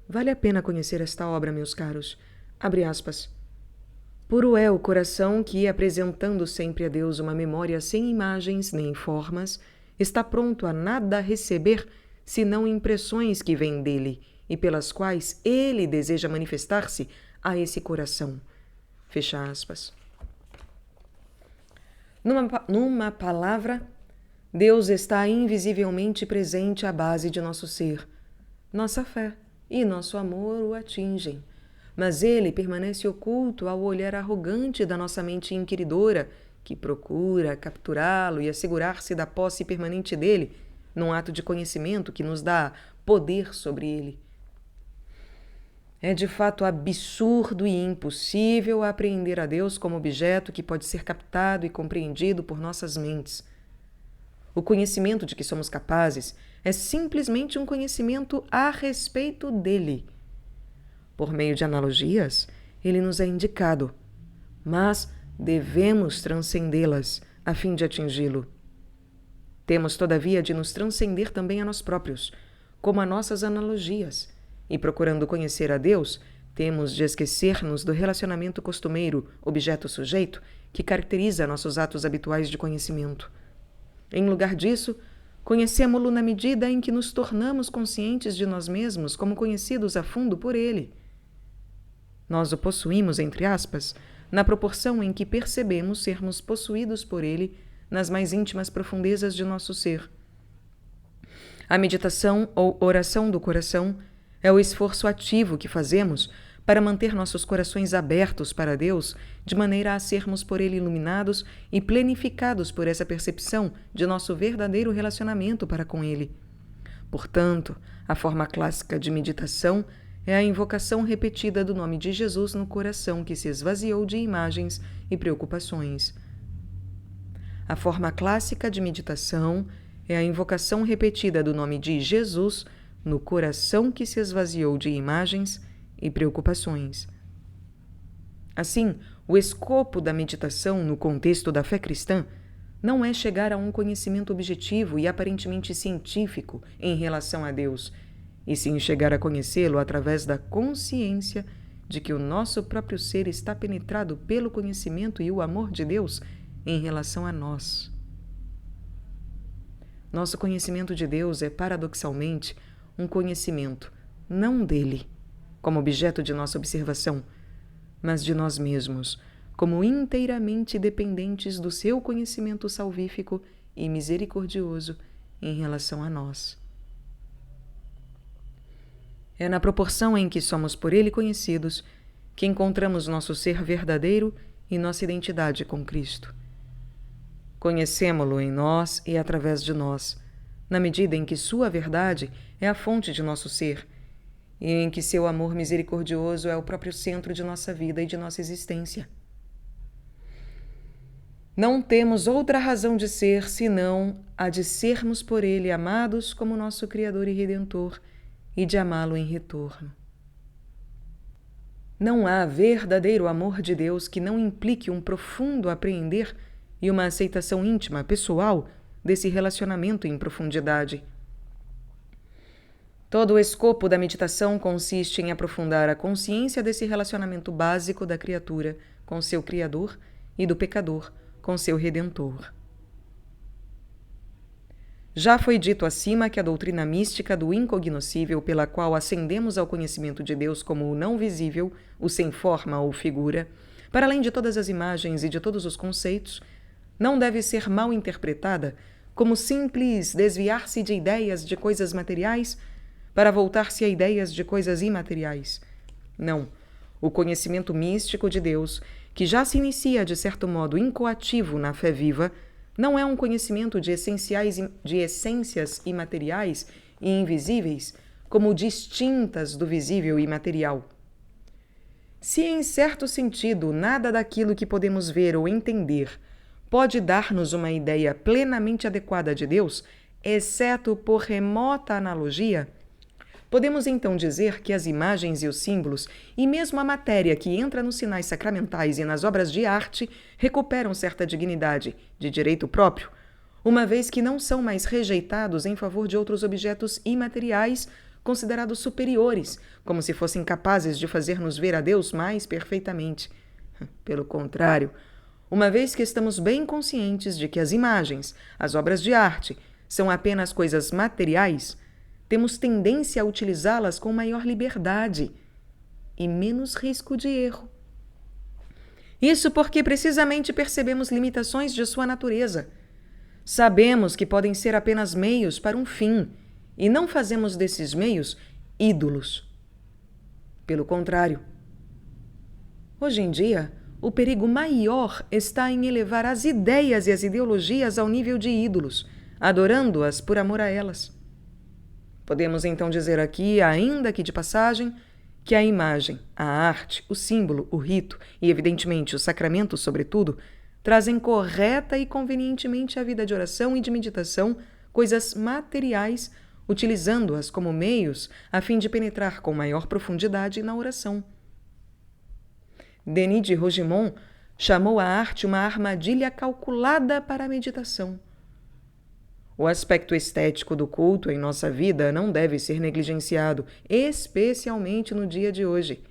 Vale a pena conhecer esta obra, meus caros. Abre aspas. Puro é o coração que, apresentando sempre a Deus uma memória sem imagens nem formas, está pronto a nada receber senão impressões que vêm dele e pelas quais ele deseja manifestar-se a esse coração. Fecha aspas. Numa palavra, Deus está invisivelmente presente à base de nosso ser. Nossa fé e nosso amor o atingem, mas ele permanece oculto ao olhar arrogante da nossa mente inquiridora, que procura capturá-lo e assegurar-se da posse permanente dele, num ato de conhecimento que nos dá poder sobre ele. É de fato absurdo e impossível apreender a Deus como objeto que pode ser captado e compreendido por nossas mentes. O conhecimento de que somos capazes é simplesmente um conhecimento a respeito dele. Por meio de analogias, ele nos é indicado, mas devemos transcendê-las a fim de atingi-lo. Temos, todavia, de nos transcender também a nós próprios, como a nossas analogias, e procurando conhecer a Deus, temos de esquecer-nos do relacionamento costumeiro, objeto-sujeito, que caracteriza nossos atos habituais de conhecimento. Em lugar disso, conhecemo-lo na medida em que nos tornamos conscientes de nós mesmos como conhecidos a fundo por ele. Nós o possuímos, entre aspas, na proporção em que percebemos sermos possuídos por ele nas mais íntimas profundezas de nosso ser. A meditação ou oração do coração é o esforço ativo que fazemos para manter nossos corações abertos para Deus, de maneira a sermos por ele iluminados e plenificados por essa percepção de nosso verdadeiro relacionamento para com ele. Portanto, a forma clássica de meditação é a invocação repetida do nome de Jesus no coração que se esvaziou de imagens e preocupações. A forma clássica de meditação é a invocação repetida do nome de Jesus no coração que se esvaziou de imagens e preocupações. Assim, o escopo da meditação no contexto da fé cristã não é chegar a um conhecimento objetivo e aparentemente científico em relação a Deus, e sim chegar a conhecê-lo através da consciência de que o nosso próprio ser está penetrado pelo conhecimento e o amor de Deus em relação a nós. Nosso conhecimento de Deus é, paradoxalmente, um conhecimento não dele, como objeto de nossa observação, mas de nós mesmos, como inteiramente dependentes do seu conhecimento salvífico e misericordioso em relação a nós. É na proporção em que somos por ele conhecidos que encontramos nosso ser verdadeiro e nossa identidade com Cristo. Conhecemo-lo em nós e através de nós, na medida em que sua verdade é a fonte de nosso ser, e em que seu amor misericordioso é o próprio centro de nossa vida e de nossa existência. Não temos outra razão de ser senão a de sermos por ele amados como nosso Criador e Redentor e de amá-lo em retorno. Não há verdadeiro amor de Deus que não implique um profundo apreender e uma aceitação íntima, pessoal, desse relacionamento em profundidade. Todo o escopo da meditação consiste em aprofundar a consciência desse relacionamento básico da criatura com seu Criador e do pecador com seu Redentor. Já foi dito acima que a doutrina mística do incognoscível, pela qual ascendemos ao conhecimento de Deus como o não visível, o sem forma ou figura, para além de todas as imagens e de todos os conceitos, não deve ser mal interpretada como simples desviar-se de ideias de coisas materiais para voltar-se a ideias de coisas imateriais. Não. O conhecimento místico de Deus, que já se inicia de certo modo incoativo na fé viva, não é um conhecimento de essências imateriais e invisíveis, como distintas do visível e material. Se, em certo sentido, nada daquilo que podemos ver ou entender pode dar-nos uma ideia plenamente adequada de Deus, exceto por remota analogia, podemos então dizer que as imagens e os símbolos, e mesmo a matéria que entra nos sinais sacramentais e nas obras de arte, recuperam certa dignidade, de direito próprio, uma vez que não são mais rejeitados em favor de outros objetos imateriais considerados superiores, como se fossem capazes de fazer-nos ver a Deus mais perfeitamente. Pelo contrário, uma vez que estamos bem conscientes de que as imagens, as obras de arte, são apenas coisas materiais, temos tendência a utilizá-las com maior liberdade e menos risco de erro. Isso porque precisamente percebemos limitações de sua natureza. Sabemos que podem ser apenas meios para um fim e não fazemos desses meios ídolos. Pelo contrário, hoje em dia, o perigo maior está em elevar as ideias e as ideologias ao nível de ídolos, adorando-as por amor a elas. Podemos então dizer aqui, ainda que de passagem, que a imagem, a arte, o símbolo, o rito e, evidentemente, o sacramento, sobretudo, trazem correta e convenientemente à vida de oração e de meditação coisas materiais, utilizando-as como meios a fim de penetrar com maior profundidade na oração. Denis de Rougemont chamou a arte uma armadilha calculada para a meditação. O aspecto estético do culto em nossa vida não deve ser negligenciado, especialmente no dia de hoje.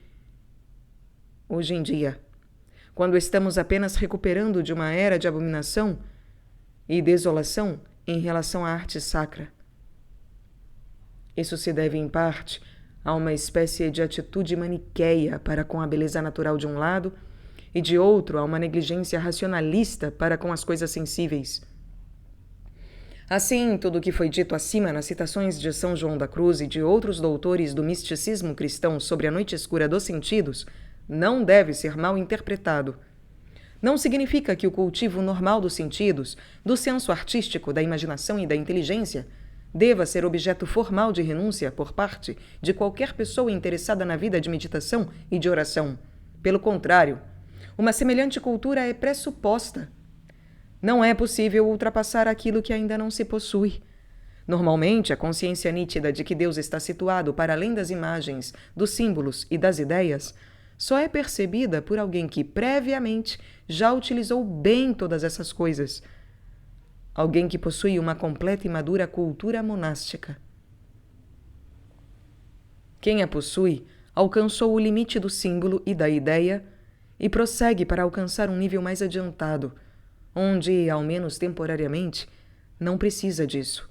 Hoje em dia, quando estamos apenas recuperando de uma era de abominação e desolação em relação à arte sacra. Isso se deve, em parte, a uma espécie de atitude maniqueia para com a beleza natural de um lado e, de outro, a uma negligência racionalista para com as coisas sensíveis. Assim, tudo o que foi dito acima nas citações de São João da Cruz e de outros doutores do misticismo cristão sobre a noite escura dos sentidos não deve ser mal interpretado. Não significa que o cultivo normal dos sentidos, do senso artístico, da imaginação e da inteligência deva ser objeto formal de renúncia por parte de qualquer pessoa interessada na vida de meditação e de oração. Pelo contrário, uma semelhante cultura é pressuposta. Não é possível ultrapassar aquilo que ainda não se possui. Normalmente, a consciência nítida de que Deus está situado para além das imagens, dos símbolos e das ideias só é percebida por alguém que, previamente, já utilizou bem todas essas coisas. Alguém que possui uma completa e madura cultura monástica. Quem a possui alcançou o limite do símbolo e da ideia e prossegue para alcançar um nível mais adiantado, onde, ao menos temporariamente, não precisa disso.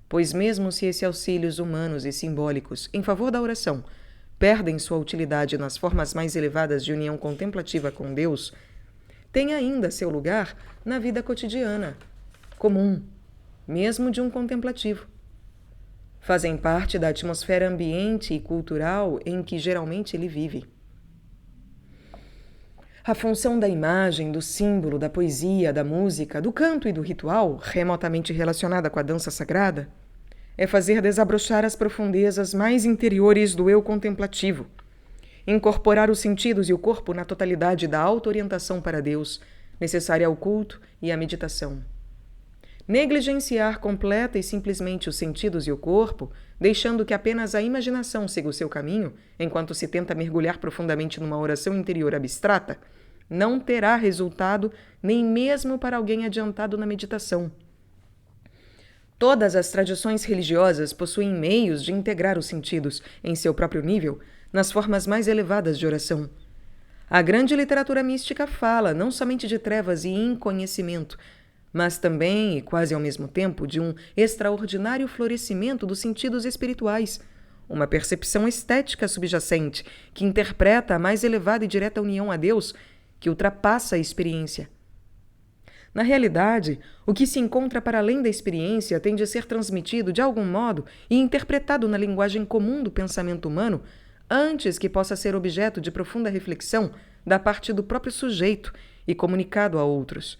Pois mesmo se esses auxílios humanos e simbólicos em favor da oração perdem sua utilidade nas formas mais elevadas de união contemplativa com Deus, tem ainda seu lugar na vida cotidiana, comum, mesmo de um contemplativo. Fazem parte da atmosfera ambiente e cultural em que geralmente ele vive. A função da imagem, do símbolo, da poesia, da música, do canto e do ritual, remotamente relacionada com a dança sagrada, é fazer desabrochar as profundezas mais interiores do eu contemplativo, incorporar os sentidos e o corpo na totalidade da auto-orientação para Deus, necessária ao culto e à meditação. Negligenciar completa e simplesmente os sentidos e o corpo, deixando que apenas a imaginação siga o seu caminho, enquanto se tenta mergulhar profundamente numa oração interior abstrata, não terá resultado nem mesmo para alguém adiantado na meditação. Todas as tradições religiosas possuem meios de integrar os sentidos, em seu próprio nível, nas formas mais elevadas de oração. A grande literatura mística fala não somente de trevas e inconhecimento, mas também, e quase ao mesmo tempo, de um extraordinário florescimento dos sentidos espirituais, uma percepção estética subjacente que interpreta a mais elevada e direta união a Deus, que ultrapassa a experiência. Na realidade, o que se encontra para além da experiência tem de ser transmitido de algum modo e interpretado na linguagem comum do pensamento humano antes que possa ser objeto de profunda reflexão da parte do próprio sujeito e comunicado a outros.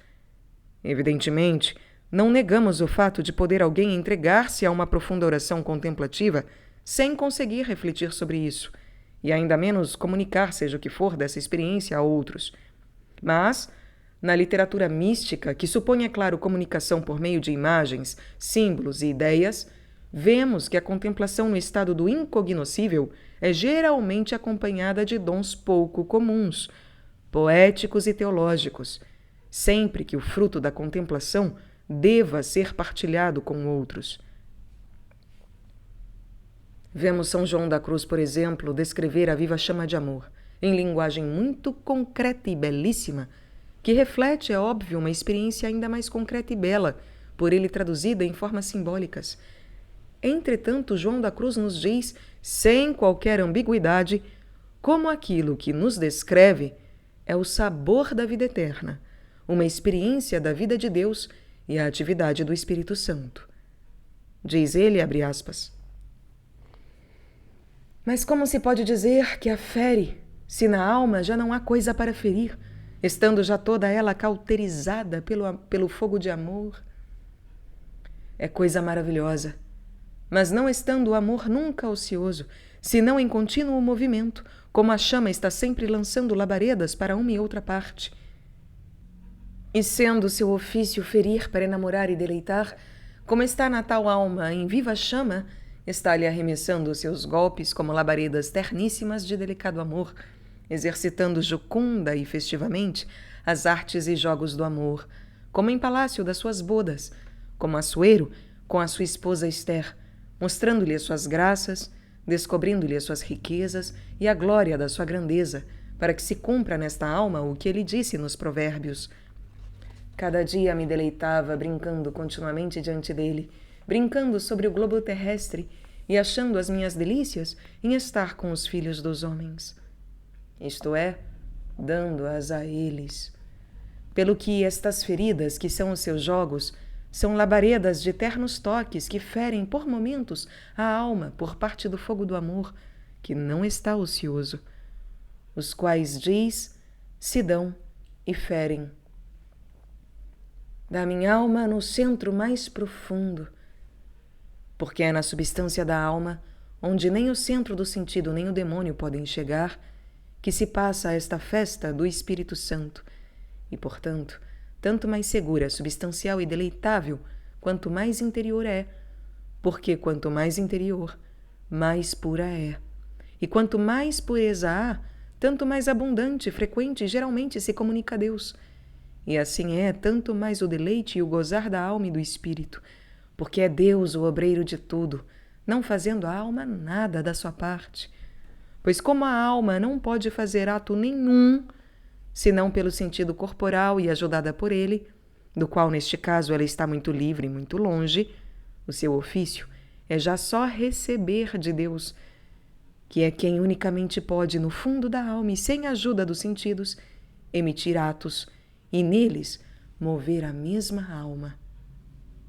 Evidentemente, não negamos o fato de poder alguém entregar-se a uma profunda oração contemplativa sem conseguir refletir sobre isso, e ainda menos comunicar seja o que for dessa experiência a outros. Mas, na literatura mística, que supõe, é claro, comunicação por meio de imagens, símbolos e ideias, vemos que a contemplação no estado do incognoscível é geralmente acompanhada de dons pouco comuns, poéticos e teológicos, sempre que o fruto da contemplação deva ser partilhado com outros. Vemos São João da Cruz, por exemplo, descrever a viva chama de amor, em linguagem muito concreta e belíssima, que reflete, é óbvio, uma experiência ainda mais concreta e bela, por ele traduzida em formas simbólicas. Entretanto, João da Cruz nos diz, sem qualquer ambiguidade, como aquilo que nos descreve é o sabor da vida eterna, uma experiência da vida de Deus e a atividade do Espírito Santo. Diz ele, abre aspas, mas como se pode dizer que a fere, se na alma já não há coisa para ferir, estando já toda ela cauterizada pelo fogo de amor? É coisa maravilhosa, mas não estando o amor nunca ocioso, senão em contínuo movimento, como a chama está sempre lançando labaredas para uma e outra parte. E sendo seu ofício ferir para enamorar e deleitar, como está na tal alma em viva chama, está-lhe arremessando seus golpes como labaredas terníssimas de delicado amor, exercitando jocunda e festivamente as artes e jogos do amor, como em palácio das suas bodas, como Assuero com a sua esposa Esther, mostrando-lhe as suas graças, descobrindo-lhe as suas riquezas e a glória da sua grandeza, para que se cumpra nesta alma o que ele disse nos provérbios. Cada dia me deleitava brincando continuamente diante dele, brincando sobre o globo terrestre e achando as minhas delícias em estar com os filhos dos homens. Isto é, dando-as a eles. Pelo que estas feridas, que são os seus jogos, são labaredas de ternos toques que ferem por momentos a alma por parte do fogo do amor, que não está ocioso, os quais, diz, se dão e ferem. Da minha alma no centro mais profundo, porque é na substância da alma, onde nem o centro do sentido nem o demônio podem chegar, que se passa esta festa do Espírito Santo, e, portanto, tanto mais segura, substancial e deleitável, quanto mais interior é, porque quanto mais interior, mais pura é. E quanto mais pureza há, tanto mais abundante, frequente e geralmente se comunica a Deus. E assim é tanto mais o deleite e o gozar da alma e do espírito, porque é Deus o obreiro de tudo, não fazendo a alma nada da sua parte. Pois como a alma não pode fazer ato nenhum, senão pelo sentido corporal e ajudada por ele, do qual neste caso ela está muito livre e muito longe, o seu ofício é já só receber de Deus, que é quem unicamente pode, no fundo da alma e sem a ajuda dos sentidos, emitir atos e neles mover a mesma alma.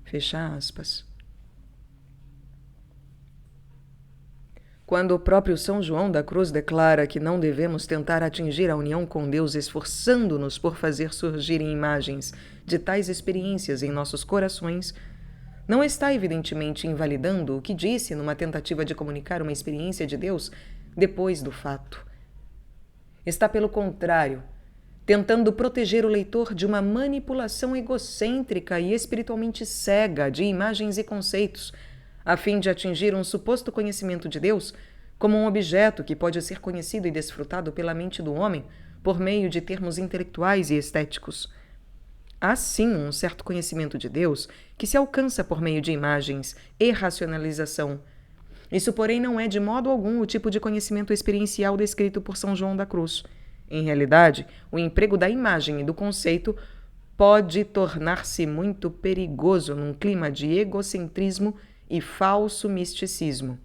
Fecha aspas. Quando o próprio São João da Cruz declara que não devemos tentar atingir a união com Deus esforçando-nos por fazer surgirem imagens de tais experiências em nossos corações, não está evidentemente invalidando o que disse numa tentativa de comunicar uma experiência de Deus depois do fato. Está, pelo contrário, tentando proteger o leitor de uma manipulação egocêntrica e espiritualmente cega de imagens e conceitos, a fim de atingir um suposto conhecimento de Deus como um objeto que pode ser conhecido e desfrutado pela mente do homem por meio de termos intelectuais e estéticos. Há sim um certo conhecimento de Deus que se alcança por meio de imagens e racionalização. Isso, porém, não é de modo algum o tipo de conhecimento experiencial descrito por São João da Cruz. Em realidade, o emprego da imagem e do conceito pode tornar-se muito perigoso num clima de egocentrismo e falso misticismo.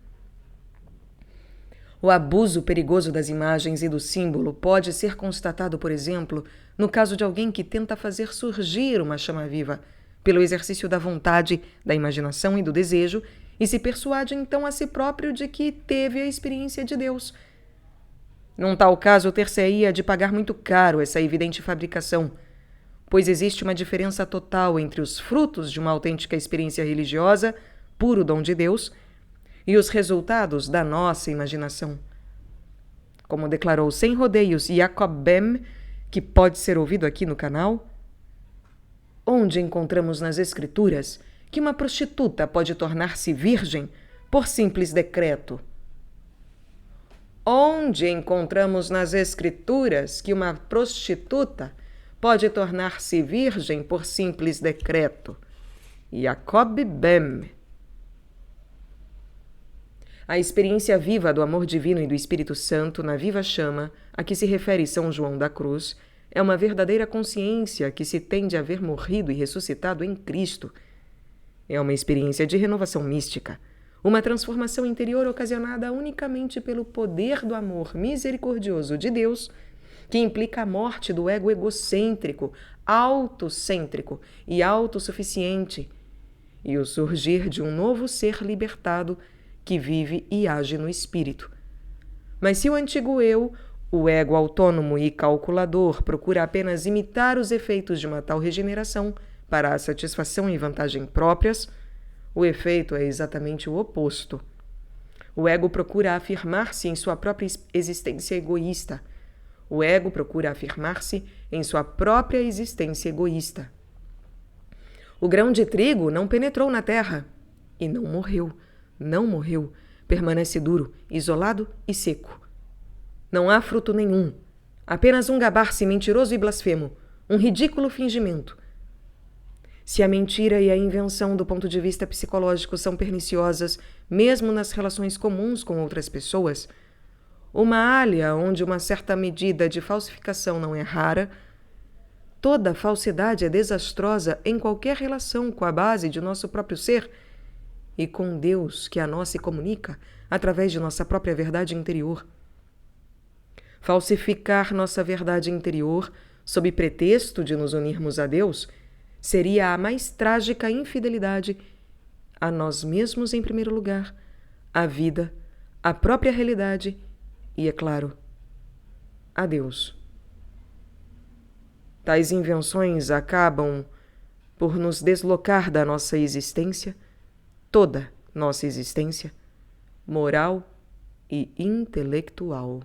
O abuso perigoso das imagens e do símbolo pode ser constatado, por exemplo, no caso de alguém que tenta fazer surgir uma chama viva, pelo exercício da vontade, da imaginação e do desejo, e se persuade então a si próprio de que teve a experiência de Deus. Num tal caso, ter-se-ia de pagar muito caro essa evidente fabricação, pois existe uma diferença total entre os frutos de uma autêntica experiência religiosa, puro dom de Deus, e os resultados da nossa imaginação. Como declarou sem rodeios Jacob Böhm, que pode ser ouvido aqui no canal, onde encontramos nas Escrituras que uma prostituta pode tornar-se virgem por simples decreto? Onde encontramos nas Escrituras que uma prostituta pode tornar-se virgem por simples decreto? Jacob Böhm. A experiência viva do amor divino e do Espírito Santo na viva chama, a que se refere São João da Cruz, é uma verdadeira consciência que se tem de haver morrido e ressuscitado em Cristo. É uma experiência de renovação mística, uma transformação interior ocasionada unicamente pelo poder do amor misericordioso de Deus, que implica a morte do ego egocêntrico, autocêntrico e autossuficiente, e o surgir de um novo ser libertado que vive e age no espírito. Mas se o antigo eu, o ego autônomo e calculador, procura apenas imitar os efeitos de uma tal regeneração para a satisfação e vantagem próprias, o efeito é exatamente o oposto. O ego procura afirmar-se em sua própria existência egoísta. O ego procura afirmar-se em sua própria existência egoísta. O grão de trigo não penetrou na terra e não morreu. Não morreu. Permanece duro, isolado e seco. Não há fruto nenhum. Apenas um gabar-se mentiroso e blasfemo. Um ridículo fingimento. Se a mentira e a invenção do ponto de vista psicológico são perniciosas, mesmo nas relações comuns com outras pessoas, uma alha onde uma certa medida de falsificação não é rara, toda falsidade é desastrosa em qualquer relação com a base de nosso próprio ser e com Deus que a nós se comunica através de nossa própria verdade interior. Falsificar nossa verdade interior, sob pretexto de nos unirmos a Deus, seria a mais trágica infidelidade a nós mesmos em primeiro lugar, à vida, à própria realidade e, é claro, a Deus. Tais invenções acabam por nos deslocar da nossa existência, toda nossa existência, moral e intelectual.